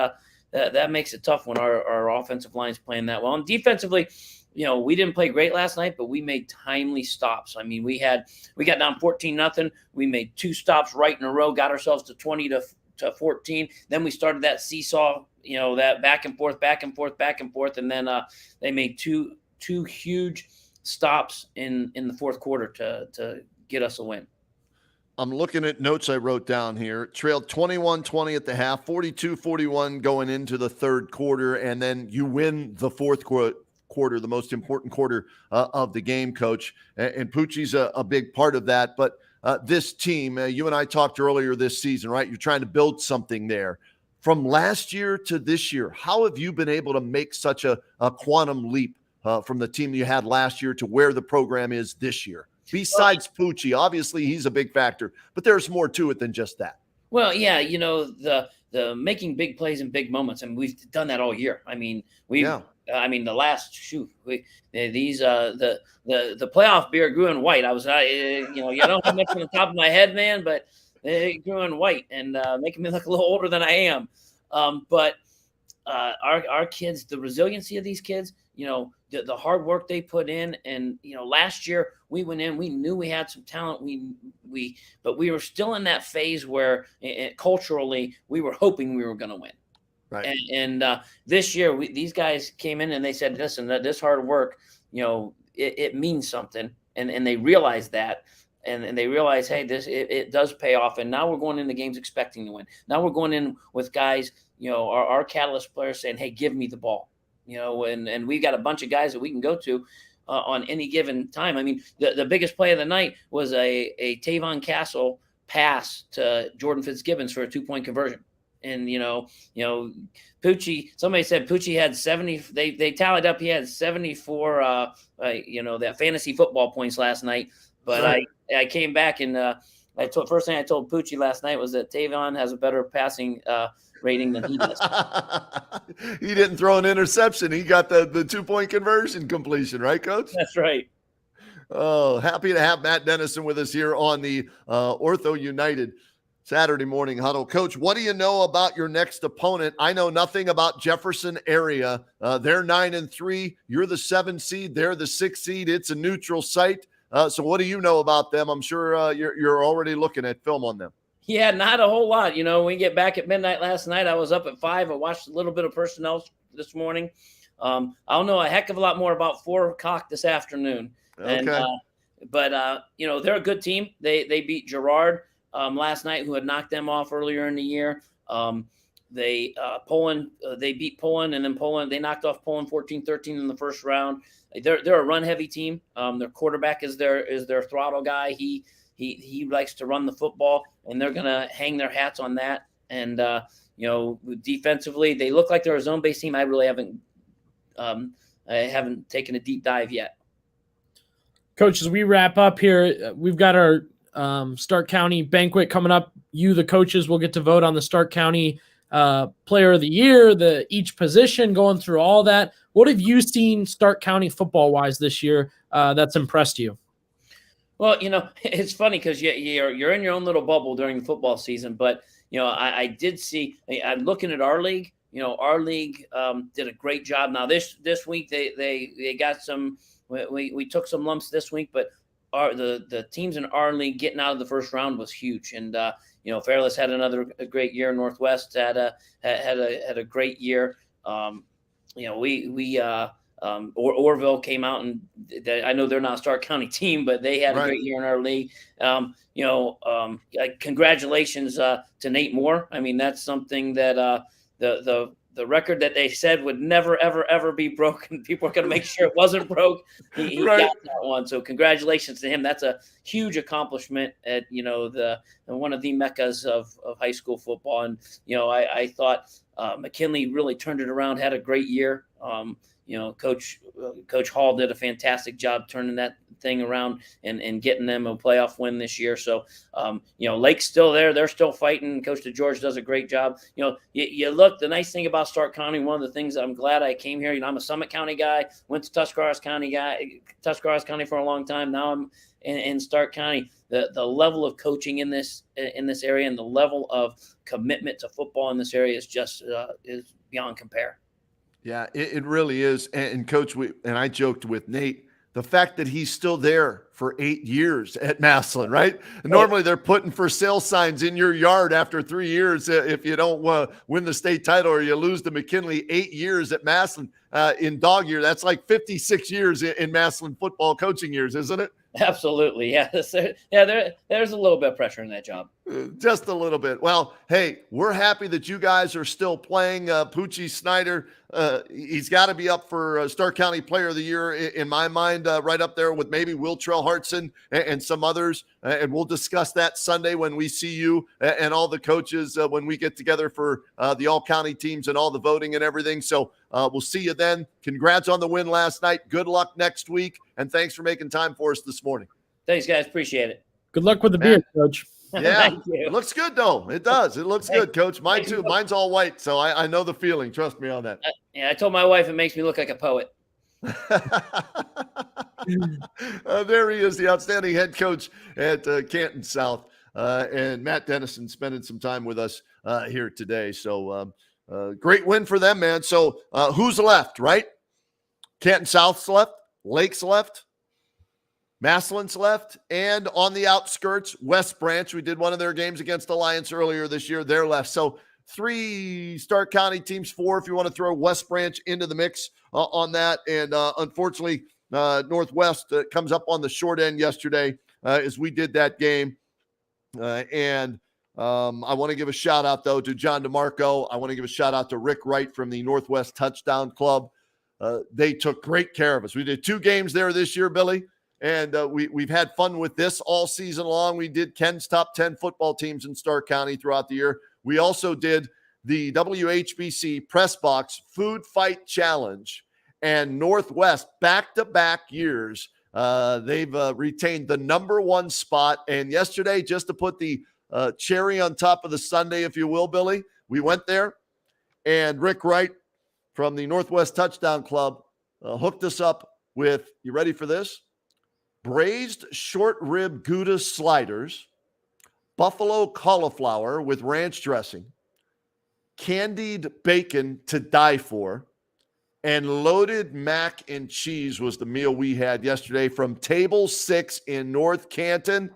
S8: that makes it tough when our offensive line is playing that well. And defensively, we didn't play great last night, but we made timely stops. I mean, we got down 14-0. We made 2 stops right in a row, got ourselves to 20-14. Then we started that seesaw, that back and forth. And then they made two huge stops in the fourth quarter to get us a win.
S2: I'm looking at notes I wrote down here. Trailed 21-20 at the half, 42-41 going into the third quarter, and then you win the fourth quarter, the most important quarter of the game, Coach. And Poochie's a big part of that. But this team, you and I talked earlier this season, right? You're trying to build something there. From last year to this year, how have you been able to make such a quantum leap from the team you had last year to where the program is this year? Besides Poochie, obviously he's a big factor, but there's more to it than just that.
S8: Well, yeah, the making big plays in big moments, and we've done that all year. I mean, the playoff beer grew in white. I was, you don't have much on the top of my head, man, but it grew in white and making me look a little older than I am. But our kids, the resiliency of these kids, the hard work they put in, and last year we went in, we knew we had some talent, but we were still in that phase where culturally we were hoping we were going to win.
S2: Right.
S8: And this year these guys came in and they said, listen, that this hard work, it means something, and they realized that. And they realize, hey, it does pay off. And now we're going into games expecting to win. Now we're going in with guys, our catalyst players saying, hey, give me the ball. And we've got a bunch of guys that we can go to on any given time. I mean, the biggest play of the night was a Tavon Castle pass to Jordan Fitzgibbons for a 2-point conversion. And, Poochie, somebody said Poochie had 70. They tallied up. He had 74, that fantasy football points last night. But right. I came back and first thing I told Poochie last night was that Tavon has a better passing rating than he does.
S2: He didn't throw an interception. He got the 2-point conversion completion, right, Coach?
S8: That's right.
S2: Oh, happy to have Matt Dennison with us here on the Ortho United Saturday morning huddle. Coach, what do you know about your next opponent? I know nothing about Jefferson area. They're 9-3. You're the 7 seed. They're the 6 seed. It's a neutral site. So what do you know about them? I'm sure you're already looking at film on them.
S8: Yeah, not a whole lot. We get back at midnight last night. I was up at 5. I watched a little bit of personnel this morning. I'll know a heck of a lot more about 4 o'clock this afternoon.
S2: Okay.
S8: And, but they're a good team. They beat Girard last night, who had knocked them off earlier in the year. They beat Poland, and then Poland, they knocked off Poland 14-13 in the first round. They're a run heavy team. Their quarterback is their throttle guy. He likes to run the football, and they're gonna hang their hats on that. And defensively, they look like they're a zone based team. I really haven't taken a deep dive yet.
S1: Coach, as we wrap up here, we've got our Stark County banquet coming up. You, the coaches, will get to vote on the Stark County player of the year, each position, going through all that. What have you seen Stark County football-wise this year that's impressed you?
S8: Well, it's funny because you're in your own little bubble during the football season, but I did see. I'm looking at our league. Our league did a great job. Now this week they got some. We took some lumps this week, but the teams in our league getting out of the first round was huge. And Fairless had a great year. Northwest had a great year. Orville came out, and I know they're not a Stark County team, but they had a great year in our league. Congratulations to Nate Moore. I mean, that's something that the record that they said would never, ever, ever be broken. People are going to make sure it wasn't broke. He got that one. So congratulations to him. That's a huge accomplishment at, one of the meccas of high school football. And, I thought McKinley really turned it around, had a great year. Coach Hall did a fantastic job turning that thing around and getting them a playoff win this year. So, Lake's still there. They're still fighting. Coach DeGeorge does a great job. You look, the nice thing about Stark County, one of the things I'm glad I came here, I'm a Summit County guy, went to Tuscarawas County for a long time. Now I'm in Stark County. The level of coaching in this area and the level of commitment to football in this area is just is beyond compare.
S2: Yeah, it really is. And Coach, I joked with Nate, the fact that he's still there for 8 years at Massillon, right? Normally they're putting for sale signs in your yard after 3 years if you don't win the state title or you lose to McKinley. 8 years at Massillon in dog year. That's like 56 years in Massillon football coaching years, isn't it?
S8: Absolutely. Yeah. There's a little bit of pressure in that job.
S2: Just a little bit. Well, hey, we're happy that you guys are still playing. Poochie Snyder, he's got to be up for Stark County Player of the Year in my mind, right up there with maybe Will Trell Hartson and some others. And we'll discuss that Sunday when we see you and all the coaches when we get together for the all-county teams and all the voting and everything. So we'll see you then. Congrats on the win last night. Good luck next week. And thanks for making time for us this morning.
S8: Thanks, guys. Appreciate it.
S1: Good luck with the beard, Coach.
S2: Yeah, it looks good, though. It does. It looks good, Coach. Mine, too. Mine's all white, so I know the feeling. Trust me on that.
S8: I told my wife it makes me look like a poet.
S2: There he is, the outstanding head coach at Canton South. And Matt Dennison spending some time with us here today. So great win for them, man. So who's left, right? Canton South's left. Lake's left. Massillon's left, and on the outskirts, West Branch. We did one of their games against Alliance earlier this year. They're left. So 3 Stark County teams, 4 if you want to throw West Branch into the mix on that. And unfortunately, Northwest comes up on the short end yesterday as we did that game. And I want to give a shout out, though, to John DeMarco. I want to give a shout out to Rick Wright from the Northwest Touchdown Club. They took great care of us. We did 2 games there this year, Billy. And we've had fun with this all season long. We did Ken's top 10 football teams in Stark County throughout the year. We also did the WHBC Press Box Food Fight Challenge. And Northwest, back-to-back years, they've retained the number 1 spot. And yesterday, just to put the cherry on top of the sundae, if you will, Billy, we went there. And Rick Wright from the Northwest Touchdown Club hooked us up with, you ready for this? Braised short rib Gouda sliders, buffalo cauliflower with ranch dressing, candied bacon to die for, and loaded mac and cheese was the meal we had yesterday from Table 6 in North Canton.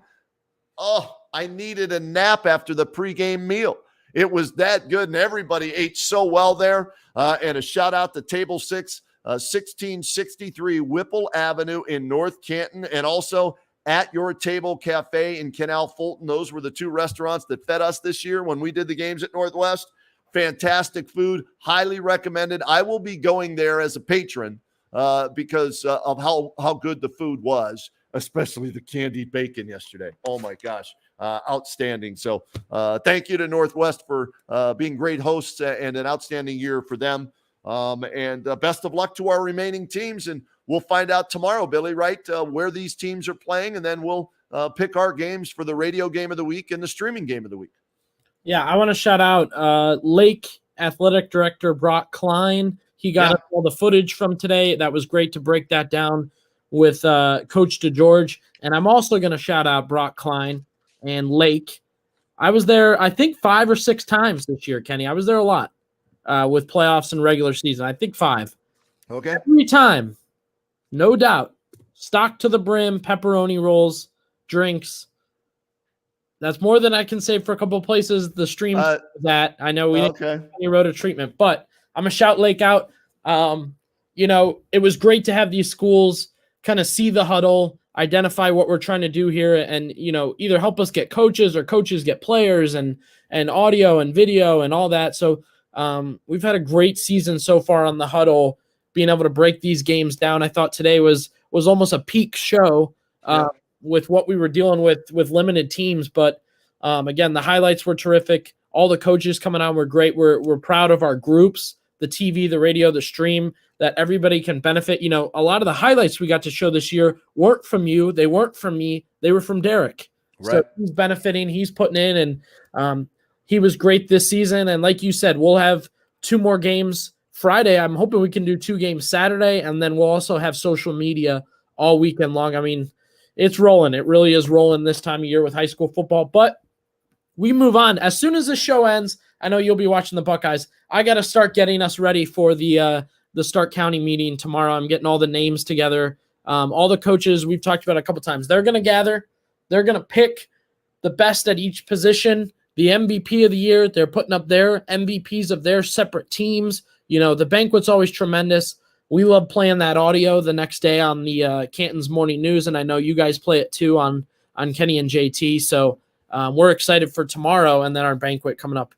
S2: Oh, I needed a nap after the pregame meal. It was that good, and everybody ate so well there. And a shout out to Table 6. 1663 Whipple Avenue in North Canton, and also At Your Table Cafe in Canal Fulton. Those were the 2 restaurants that fed us this year when we did the games at Northwest. Fantastic food, highly recommended. I will be going there as a patron because of how good the food was, especially the candied bacon yesterday. Oh my gosh, outstanding. So thank you to Northwest for being great hosts and an outstanding year for them. And best of luck to our remaining teams. And we'll find out tomorrow, Billy, right, where these teams are playing. And then we'll pick our games for the radio game of the week and the streaming game of the week.
S1: Yeah, I want to shout out Lake Athletic Director Brock Klein. He got us all the footage from today. That was great to break that down with Coach DeGeorge. And I'm also going to shout out Brock Klein and Lake. I was there, I think, 5 or 6 times this year, Kenny. I was there a lot with playoffs and regular season. I think 5.
S2: Okay.
S1: Every time, no doubt, stocked to the brim, pepperoni rolls, drinks. That's more than I can say for a couple of places. The stream that I know we didn't any road of treatment, but I'm gonna shout Lake out. It was great to have these schools kind of see the huddle, identify what we're trying to do here, and either help us get coaches or coaches get players and audio and video and all that. So we've had a great season so far on the huddle, being able to break these games down. I thought today was almost a peak show. With what we were dealing with limited teams. But again, the highlights were terrific. All the coaches coming on were great. We're proud of our groups, the TV, the radio, the stream, that everybody can benefit. A lot of the highlights we got to show this year weren't from you. They weren't from me. They were from Derek. Right. So he's benefiting. He's putting in, and he was great this season. And like you said, we'll have 2 more games Friday. I'm hoping we can do 2 games Saturday, and then we'll also have social media all weekend long. I mean, it's rolling. It really is rolling this time of year with high school football. But we move on. As soon as the show ends, I know you'll be watching the Buckeyes. I got to start getting us ready for the Stark County meeting tomorrow. I'm getting all the names together. All the coaches we've talked about a couple times. They're going to gather. They're going to pick the best at each position. The MVP of the year, they're putting up their MVPs of their separate teams. The banquet's always tremendous. We love playing that audio the next day on the Canton's Morning News, and I know you guys play it too on Kenny and JT. So we're excited for tomorrow and then our banquet coming up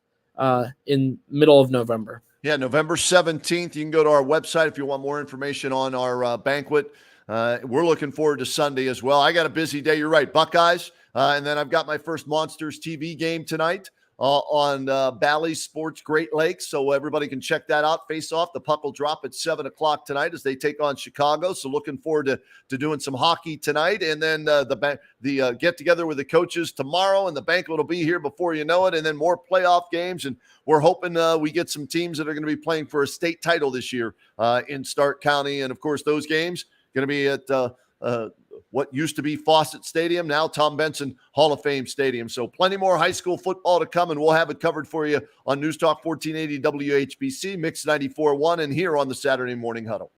S1: in middle of November.
S2: Yeah, November 17th. You can go to our website if you want more information on our banquet. We're looking forward to Sunday as well. I got a busy day. You're right, Buckeyes. And then I've got my first Monsters TV game tonight on Bally Sports Great Lakes, so everybody can check that out. Face off. The puck will drop at 7:00 tonight as they take on Chicago. So looking forward to doing some hockey tonight, and then the get together with the coaches tomorrow, and the banquet will be here before you know it, and then more playoff games. And we're hoping we get some teams that are going to be playing for a state title this year in Stark County, and of course those games going to be at what used to be Fawcett Stadium, now Tom Benson Hall of Fame Stadium. So plenty more high school football to come, and we'll have it covered for you on News Talk 1480 WHBC, Mix 94.1, and here on the Saturday Morning Huddle.